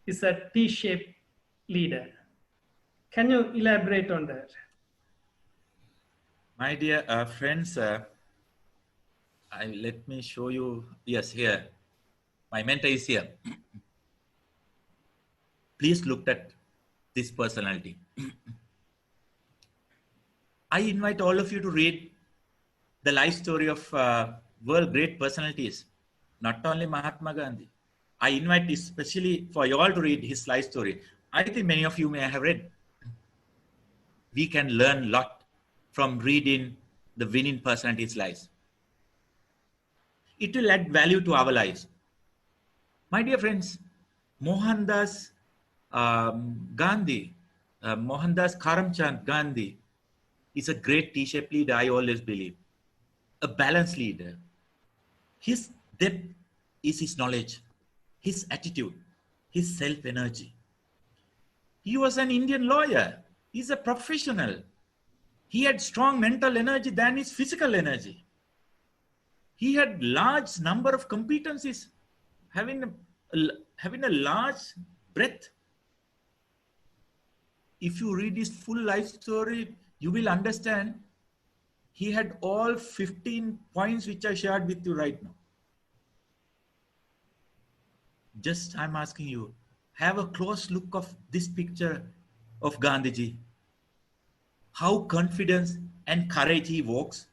is a T-shaped leader. Can you elaborate on that? My dear friends, let me show you. Yes, here. My mentor is here. Please look at this personality. I invite all of you to read the life story of world great personalities, not only Mahatma Gandhi. I invite especially for you all to read his life story. I think many of you may have read. We can learn a lot from reading the winning personalities' lives. It will add value to our lives. My dear friends, Mohandas Gandhi, Mohandas Karamchand Gandhi is a great T-shaped leader, I always believe. A balanced leader. His depth is his knowledge, his attitude, his self-energy. He was an Indian lawyer. He's a professional. He had strong mental energy than his physical energy. He had large number of competencies, having a large breadth. If you read his full life story, you will understand he had all 15 points which I shared with you right now. Just I'm asking you, have a close look of this picture of Gandhiji. How confidence and courage he walks.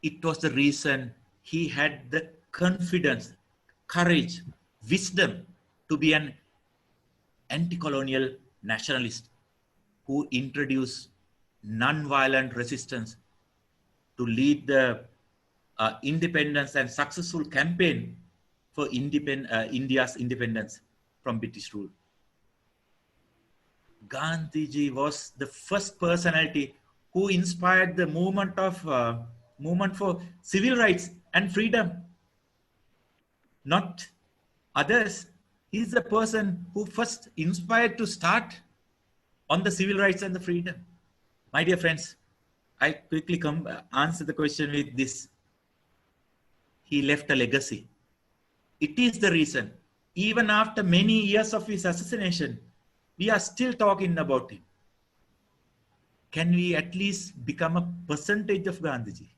It was the reason he had the confidence, courage, wisdom to be an anti-colonial nationalist who introduced non-violent resistance to lead the independence and successful campaign for India's independence from British rule. Gandhiji was the first personality who inspired the movement for civil rights and freedom. Not others. He's the person who first inspired to start on the civil rights and the freedom. My dear friends, I quickly answer the question with this. He left a legacy. It is the reason, even after many years of his assassination, we are still talking about him. Can we at least become a percentage of Gandhiji?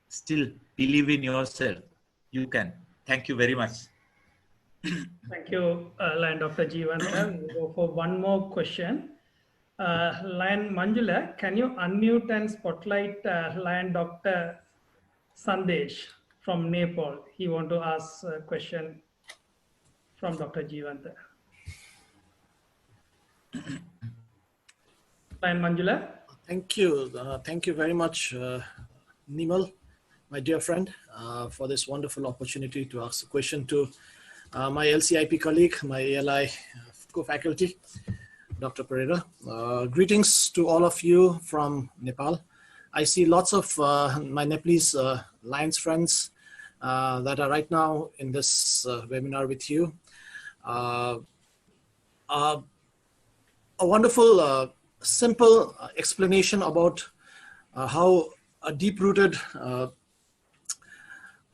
Still believe in yourself. You can. Thank you very much. Thank you, Lion Dr. Jeevantha. We'll go for one more question. Lion Manjula, can you unmute and spotlight Lion Dr. Sandesh from Nepal? He want to ask a question from Dr. Jeevantha. Lion Manjula. Thank you. Thank you very much, Nimal, my dear friend, for this wonderful opportunity to ask a question to my LCIP colleague, my ALI co-faculty, Dr. Perera. Greetings to all of you from Nepal. I see lots of my Nepalese Lions friends that are right now in this webinar with you. A wonderful, simple explanation about how a deep-rooted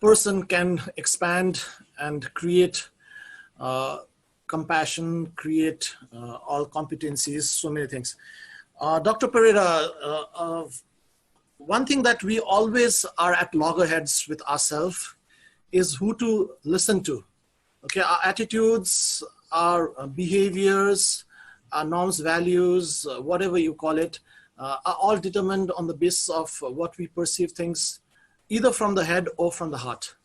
person can expand and create compassion, create all competencies, so many things. Dr. Perera, one thing that we always are at loggerheads with ourselves is who to listen to. Okay, our attitudes, our behaviors, our norms, values, whatever you call it, are all determined on the basis of what we perceive things either from the head or from the heart.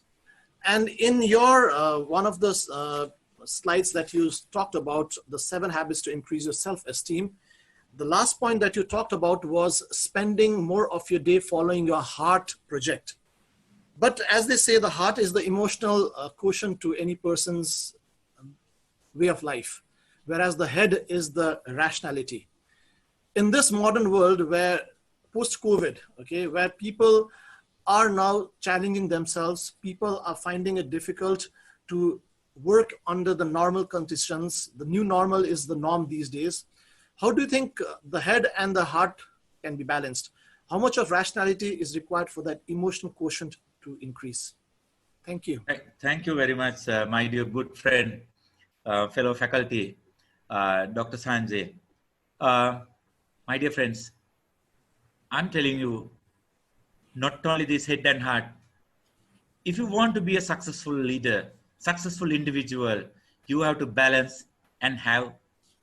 And in your one of the slides that you talked about, the 7 habits to increase your self-esteem, the last point that you talked about was spending more of your day following your heart project. But as they say, the heart is the emotional quotient to any person's way of life, whereas the head is the rationality. In this modern world where post-COVID, okay, where people are now challenging themselves, people are finding it difficult to work under the normal conditions. The new normal is the norm these days. How do you think the head and the heart can be balanced? How much of rationality is required for that emotional quotient to increase? Thank you. Thank you very much, my dear good friend, fellow faculty, Dr. Sanjay. My dear friends, I'm telling you, not only this head and heart, if you want to be a successful leader, successful individual, you have to balance and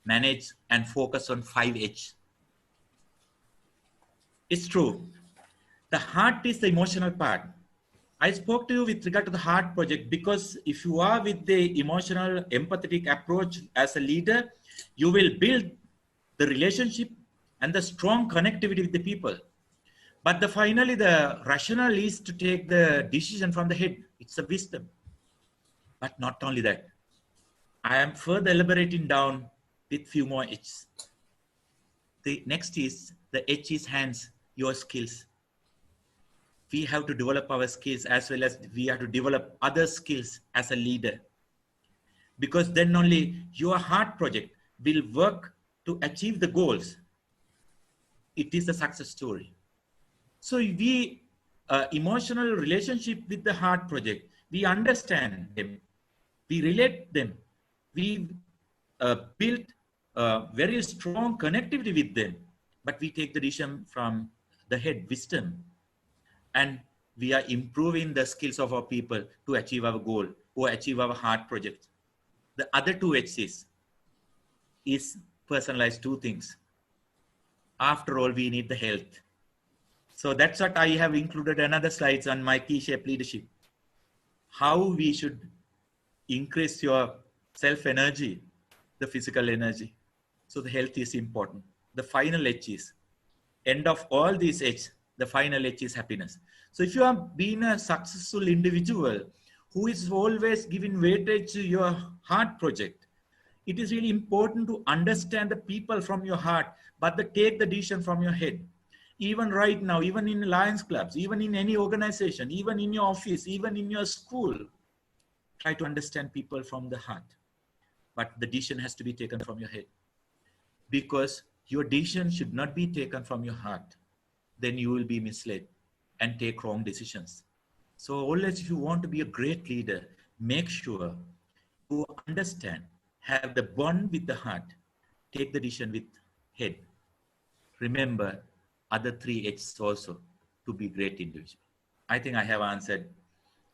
manage and focus on 5H. It's true. The heart is the emotional part. I spoke to you with regard to the heart project because if you are with the emotional, empathetic approach as a leader, you will build the relationship and the strong connectivity with the people. But finally, the rationale is to take the decision from the head. It's a wisdom. But not only that. I am further elaborating down with few more H's. The next is, the H is hands, your skills. We have to develop our skills as well as we have to develop other skills as a leader. Because then only your heart project will work to achieve the goals. It is a success story. So we, emotional relationship with the heart project, we understand them, we relate them, we build very strong connectivity with them, but we take the decision from the head, wisdom, and we are improving the skills of our people to achieve our goal or achieve our heart project. The other 2 H's is personalized 2 things. After all, we need the health. So that's what I have included another slides on my T-shaped leadership. How we should increase your self-energy, the physical energy. So the health is important. The final H is, end of all these H, the final H is happiness. So if you have been a successful individual who is always giving weightage to your heart project, it is really important to understand the people from your heart, but take the decision from your head. Even right now, even in Lions clubs, even in any organization, even in your office, even in your school, try to understand people from the heart. But the decision has to be taken from your head, because your decision should not be taken from your heart. Then you will be misled and take wrong decisions. So always, if you want to be a great leader, make sure you understand, have the bond with the heart, take the decision with head. Remember other 3 H's also to be great individual. I think I have answered,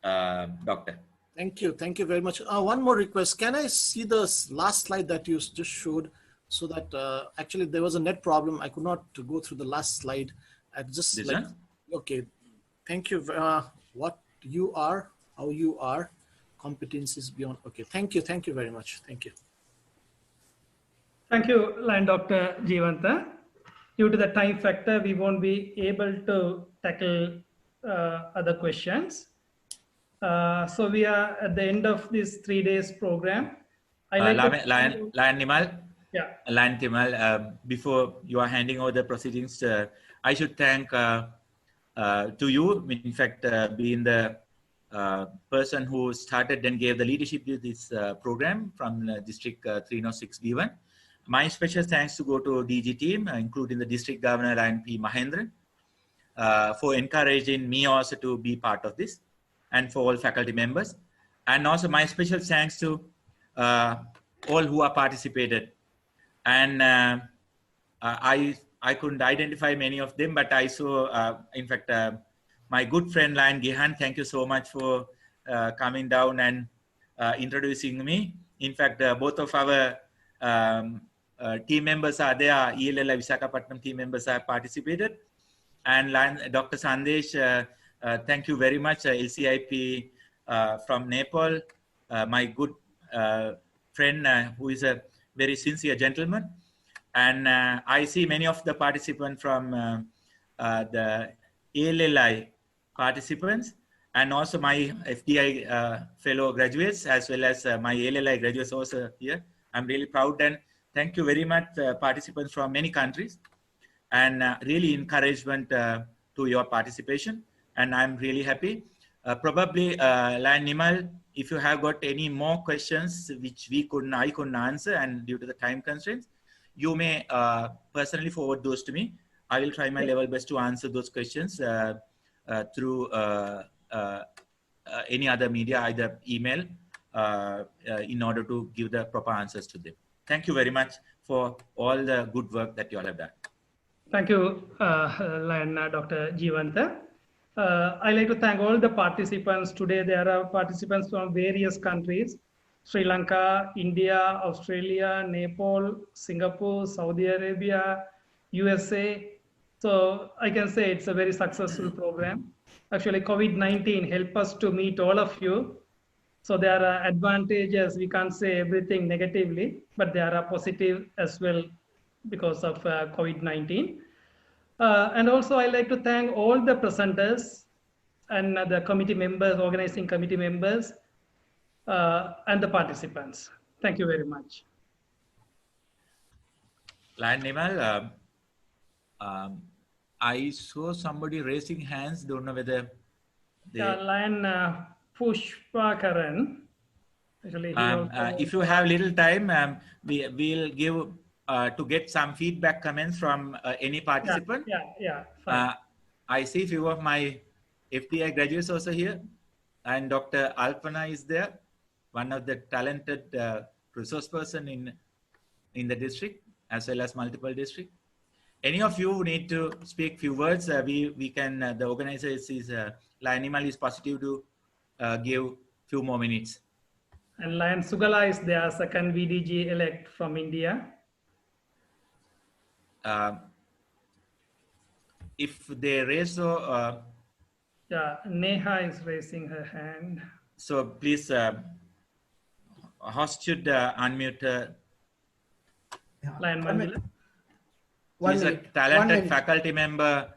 Doctor. Thank you. Thank you very much. One more request. Can I see the last slide that you just showed, so that actually there was a net problem. I could not go through the last slide. I just This like, one? okay. Thank you. What you are, how you are, competencies beyond. Okay. Thank you. Thank you very much. Thank you. Thank you, Line Dr. Jivanta. Due to the time factor, we won't be able to tackle other questions. So we are at the end of this 3 days program. Lion Nimal, Yeah. Lion Timal, before you are handing over the proceedings, I should thank to you, in fact, being the person who started and gave the leadership to this program from District 306 B1. My special thanks to go to DG team, including the District Governor Lion P. Mahendran, for encouraging me also to be part of this, and for all faculty members. And also my special thanks to all who are participated. And I couldn't identify many of them, but I saw, in fact, my good friend Lion Gihan, thank you so much for coming down and introducing me. In fact, both of our team members are there, ELLI Visakhapatnam team members have participated. And Dr. Sandesh, thank you very much, LCIP from Nepal, my good friend who is a very sincere gentleman. And I see many of the participants from the ALLI participants, and also my FDI fellow graduates, as well as my ALLI graduates also here. I'm really proud, and thank you very much, participants from many countries, and really encouragement to your participation. And I'm really happy. Probably, Lion Nimal, if you have got any more questions which I couldn't answer, and due to the time constraints, you may personally forward those to me. I will try my level best to answer those questions through any other media, either email, in order to give the proper answers to them. Thank you very much for all the good work that you all have done. Thank you, Lion Dr. Jivanta. I'd like to thank all the participants. Today there are participants from various countries: Sri Lanka, India, Australia, Nepal, Singapore, Saudi Arabia, USA. So I can say it's a very successful program. Actually, COVID-19 helped us to meet all of you. So there are advantages. We can't say everything negatively, but there are positive as well because of COVID-19. And also I'd like to thank all the presenters and the committee members, organizing committee members, and the participants. Thank you very much. Lion Nimal, I saw somebody raising hands. Don't know whether they... Lion Pushpakaran. Actually, if you have little time, we'll give to get some feedback comments from any participant. Fine. I see a few of my FDI graduates also here, and Dr. Alpana is there, one of the talented resource person in the district as well as multiple district. Any of you need to speak few words, we can, the organizer is, Lion Nimal is positive to give few more minutes. And Lion Sugala is there, second VDG elect from India. if they raise Yeah, Neha is raising her hand. so please host should unmute Lion Manjula. One She's a minute. talented faculty member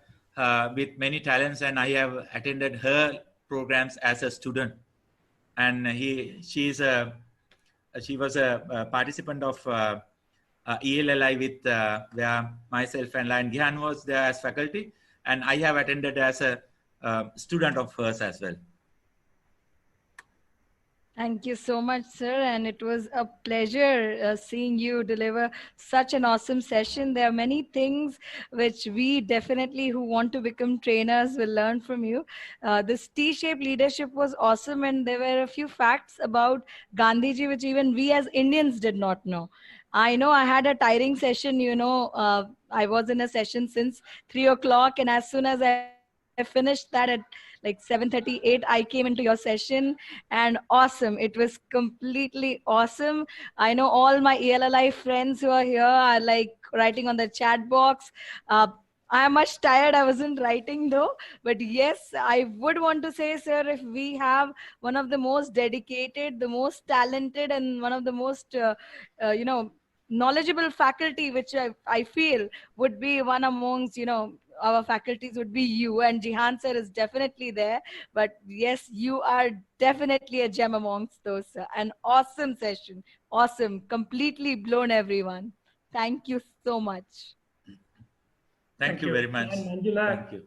with many talents, and I have attended her programs as a student. And she was a participant of ELLI with where myself and Lion Gyan was there as faculty, and I have attended as a student of hers as well. Thank you so much, sir. And it was a pleasure seeing you deliver such an awesome session. There are many things which we definitely who want to become trainers will learn from you. This T-shaped leadership was awesome. And there were a few facts about Gandhiji, which even we as Indians did not know. I know I had a tiring session, I was in a session since 3 o'clock. And as soon as I finished that at like 7:38, I came into your session, and awesome. It was completely awesome. I know all my ELLI friends who are here are like writing on the chat box. I'm much tired. I wasn't writing though, but yes, I would want to say, sir, if we have one of the most dedicated, the most talented, and one of the most, knowledgeable faculty, which I feel would be one amongst, our faculties would be you, and Jihan sir is definitely there. But yes, you are definitely a gem amongst those, sir. An awesome session. Awesome. Completely blown everyone. Thank you so much. Thank you very much. And Manjula, Thank you.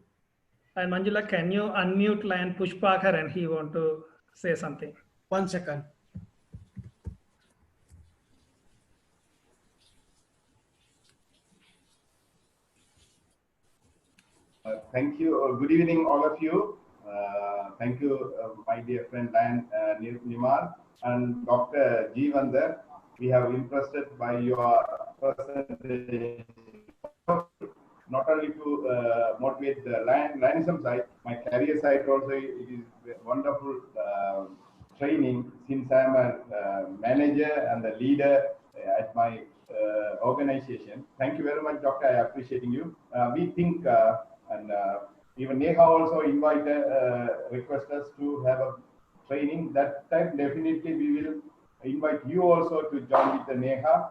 And Manjula, can you unmute Lion Pushpakar and he want to say something? 1 second. Thank you. Good evening, all of you. Thank you, my dear friend Lion Nimar and Dr. Jeevander. We have impressed by your presentation, not only to motivate the Lionism side, my career side also. It is wonderful training since I am a manager and a leader at my organization. Thank you very much, Doctor. I appreciating you. We think. And even Neha also invited, request us to have a training. That time definitely we will invite you also to join with the Neha.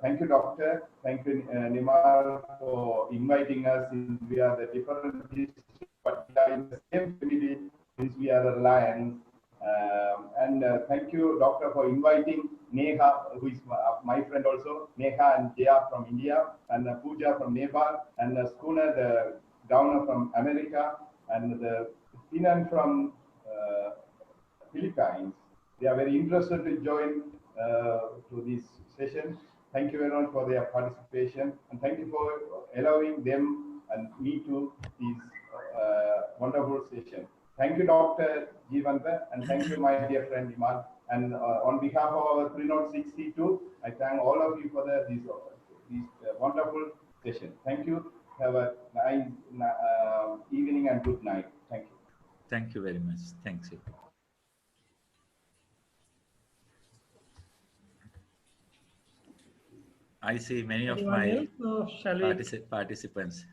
Thank you, Doctor. Thank you, Nimar, for inviting us. Since we are the different districts, but we are in the same community since we are the Lions. And thank you, Doctor, for inviting Neha, who is my friend also, Neha and Jaya from India, and Pooja from Nepal, and Schooner, the Downer from America, and the Sinan from Philippines. They are very interested to join to this session. Thank you very much for their participation, and thank you for allowing them and me to this wonderful session. Thank you, Dr. Jeevander, and thank you, my dear friend Iman. And on behalf of our 306C2, I thank all of you for this wonderful session. Thank you. Have a nice evening and good night. Thank you. Thank you very much. Thanks. I see many of my participants.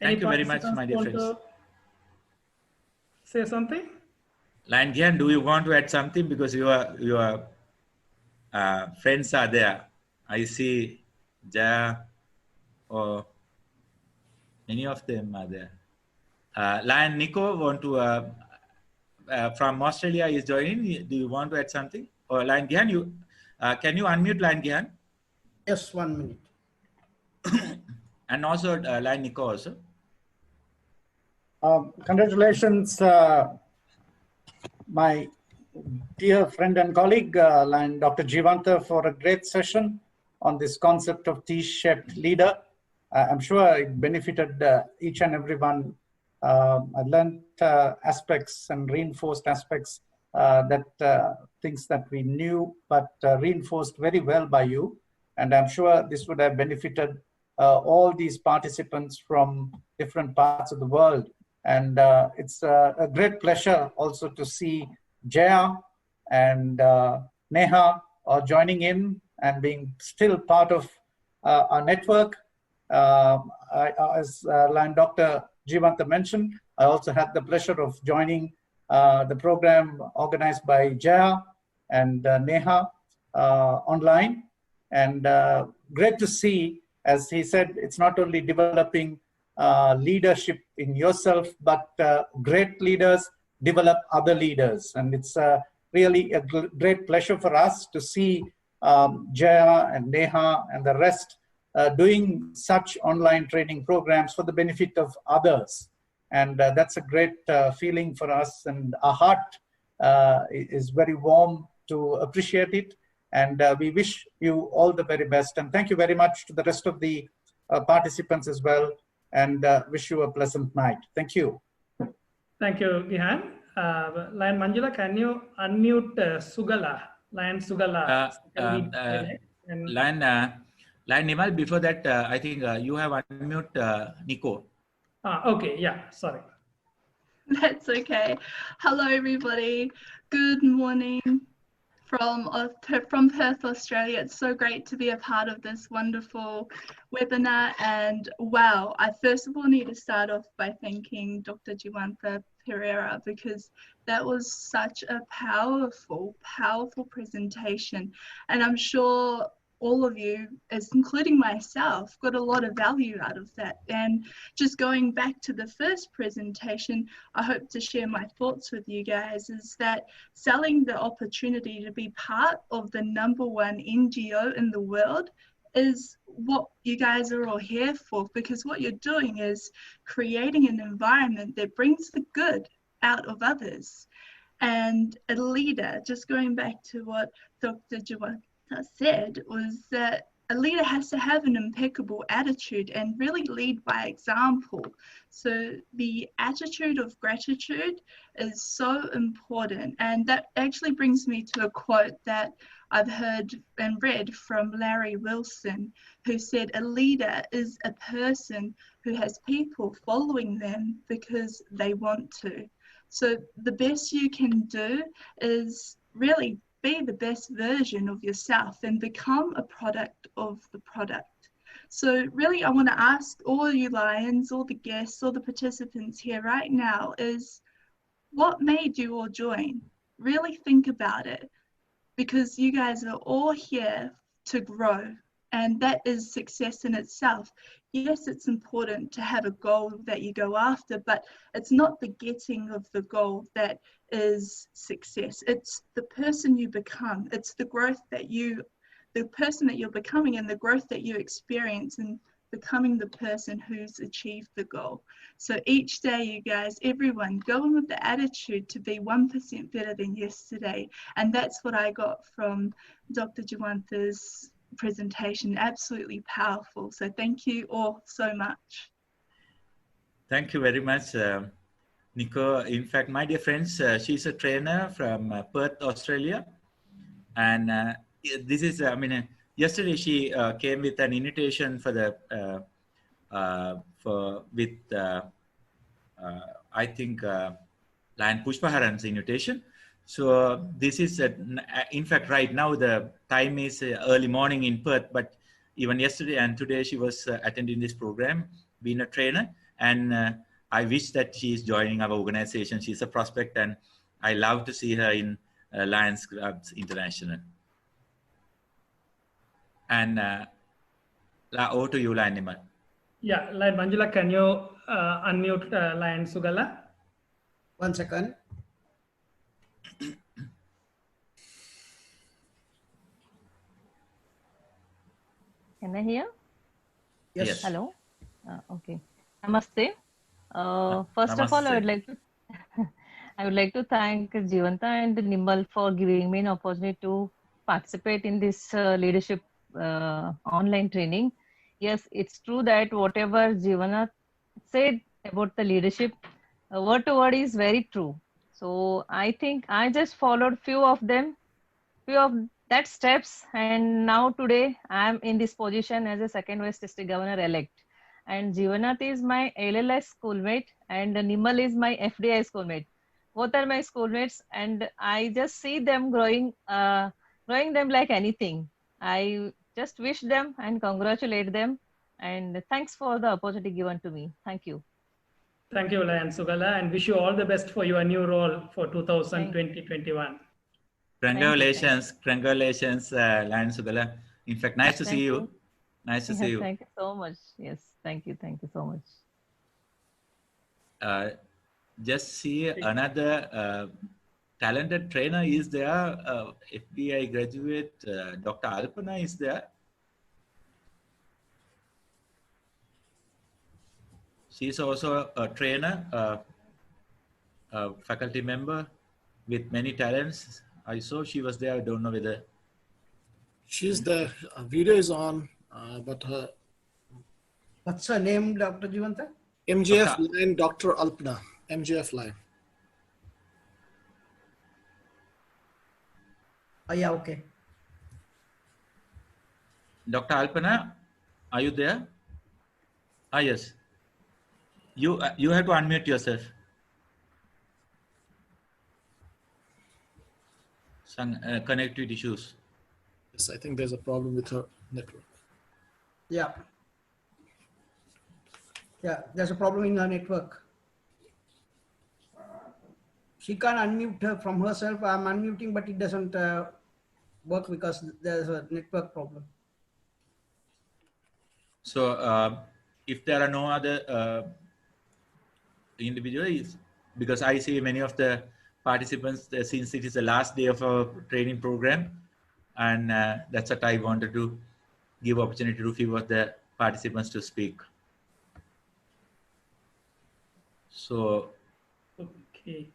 Thank you very much, my dear friends. Say something? Lion Gyan, do you want to add something? Because your friends are there. I see Jaya, or many of them are there. Lion Nico want to from Australia is joining. Do you want to add something? Or Lion Gyan, you can you unmute Lion Gyan? Yes, 1 minute. And also Lion Nico also. Congratulations, my dear friend and colleague, Dr. Jeevander, for a great session on this concept of T-shaped leader. I'm sure it benefited each and everyone. I learned aspects and reinforced aspects things that we knew, but reinforced very well by you. And I'm sure this would have benefited all these participants from different parts of the world. And it's a great pleasure also to see Jaya and Neha joining in and being still part of our network. As Dr. Jivanta mentioned, I also had the pleasure of joining the program organized by Jaya and Neha online. And great to see, as he said, it's not only developing leadership in yourself, but great leaders develop other leaders. And it's really a great pleasure for us to see Jaya and Neha and the rest doing such online training programs for the benefit of others. And that's a great feeling for us, and our heart is very warm to appreciate it. And we wish you all the very best. And thank you very much to the rest of the participants as well, and wish you a pleasant night. Thank you. Thank you, Gihan. Lion Manjula, can you unmute Sugala? Lion Sugala. Lion Nimal, before that, I think you have unmute Nico. Okay, yeah, sorry. That's okay. Hello, everybody. Good morning from Perth, Australia. It's so great to be a part of this wonderful webinar. And wow, I first of all need to start off by thanking Dr. Jivanta Pereira, because that was such a powerful presentation. And I'm sure all of you, as including myself, got a lot of value out of that. And just going back to the first presentation, I hope to share my thoughts with you guys, is that selling the opportunity to be part of the #1 NGO in the world is what you guys are all here for, because what you're doing is creating an environment that brings the good out of others. And a leader, just going back to what Dr. Jivanta said, was that a leader has to have an impeccable attitude and really lead by example. So the attitude of gratitude is so important. And that actually brings me to a quote that I've heard and read from Larry Wilson, who said, a leader is a person who has people following them because they want to. So the best you can do is really be the best version of yourself and become a product of the product. So really, I want to ask all you Lions, all the guests, all the participants here right now is, what made you all join? Really think about it, because you guys are all here to grow, and that is success in itself. Yes, it's important to have a goal that you go after, but it's not the getting of the goal that is success. It's the person you become. It's the growth that the person that you're becoming, and the growth that you experience in becoming the person who's achieved the goal. So each day, you guys, everyone, go in with the attitude to be 1% better than yesterday. And that's what I got from Dr. Jivanta's presentation. Absolutely powerful. So thank you all so much. Thank you very much, Nico. In fact, my dear friends, she's a trainer from Perth, Australia. And this is, yesterday she came with an invitation for the, I think, Lion Pushpaharan's invitation. So this is, in fact, right now the time is early morning in Perth, but even yesterday and today she was attending this program, being a trainer. And I wish that she is joining our organization. She's a prospect, and I love to see her in Lions Clubs International. And over to you, Lion Nimal. Yeah, Lion Manjula, can you unmute Lion Sugala? 1 second. Can I hear? Yes. Hello. Okay. Namaste. First of all, I would like to thank Jivanta and Nimal for giving me an opportunity to participate in this leadership online training. Yes, it's true that whatever Jivanta said about the leadership, word to word is very true. So I think I just followed few of that steps, and now today I am in this position as a second Vice District Governor elect. And Jivanath is my LLI schoolmate, and Nimal is my FDI schoolmate. Both are my schoolmates, and I just see them growing them like anything. I just wish them and congratulate them And thanks for the opportunity given to me. Thank you. Thank you, Lion Sugala, and wish you all the best for your new role for 2020-21. Congratulations, congratulations, Lion Sugala. In fact, nice to see you. Nice to see you. Thank you so much. Yes, thank you so much. Just see another talented trainer is there. FBI graduate, Dr. Alpana is there. She is also a trainer, a faculty member with many talents. I saw she was there. I don't know whether She's the video is on, but her What's her name, Dr. Jivanta? MJF line, Dr. Alpna, MJF line. Oh, yeah, okay. Dr. Alpana, are you there? Ah, yes. You have to unmute yourself. Some connectivity issues. Yes, I think there's a problem with her network. Yeah. Yeah, there's a problem in her network. She can't unmute her from herself. I'm unmuting, but it doesn't work because there's a network problem. So if there are no other individuals, because I see many of the participants, since it is the last day of our training program, and that's what I wanted to give opportunity to few of the participants to speak. So, okay.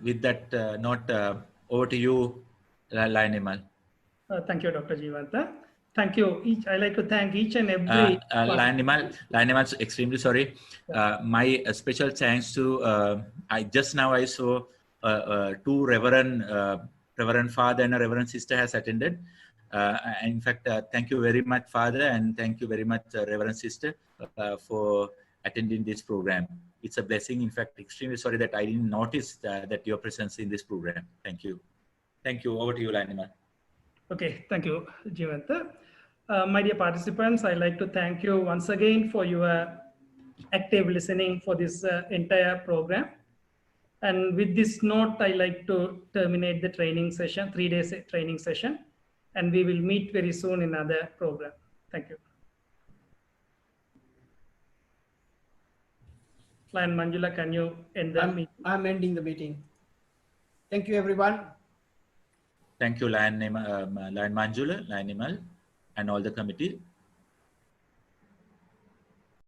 With that note, over to you, Lion Nimal. Thank you, Dr. Jivanta. Thank you. I like to thank each and every Lion Nimal, extremely sorry. My special thanks to I saw two Reverend Father and a Reverend Sister has attended. In fact, thank you very much, Father, and thank you very much, Reverend Sister, for attending this program. It's a blessing. In fact, extremely sorry that I didn't notice that your presence in this program. Thank you. Thank you. Over to you, Lion Nimal. Okay, thank you, Jivanta. My dear participants, I'd like to thank you once again for your active listening for this entire program. And with this note, I like to terminate the training session, 3 days training session, and we will meet very soon in another program. Thank you. Lion Manjula, can you end the meeting? I'm ending the meeting. Thank you, everyone. Thank you, Lion Manjula, Lion Nimal, and all the committee.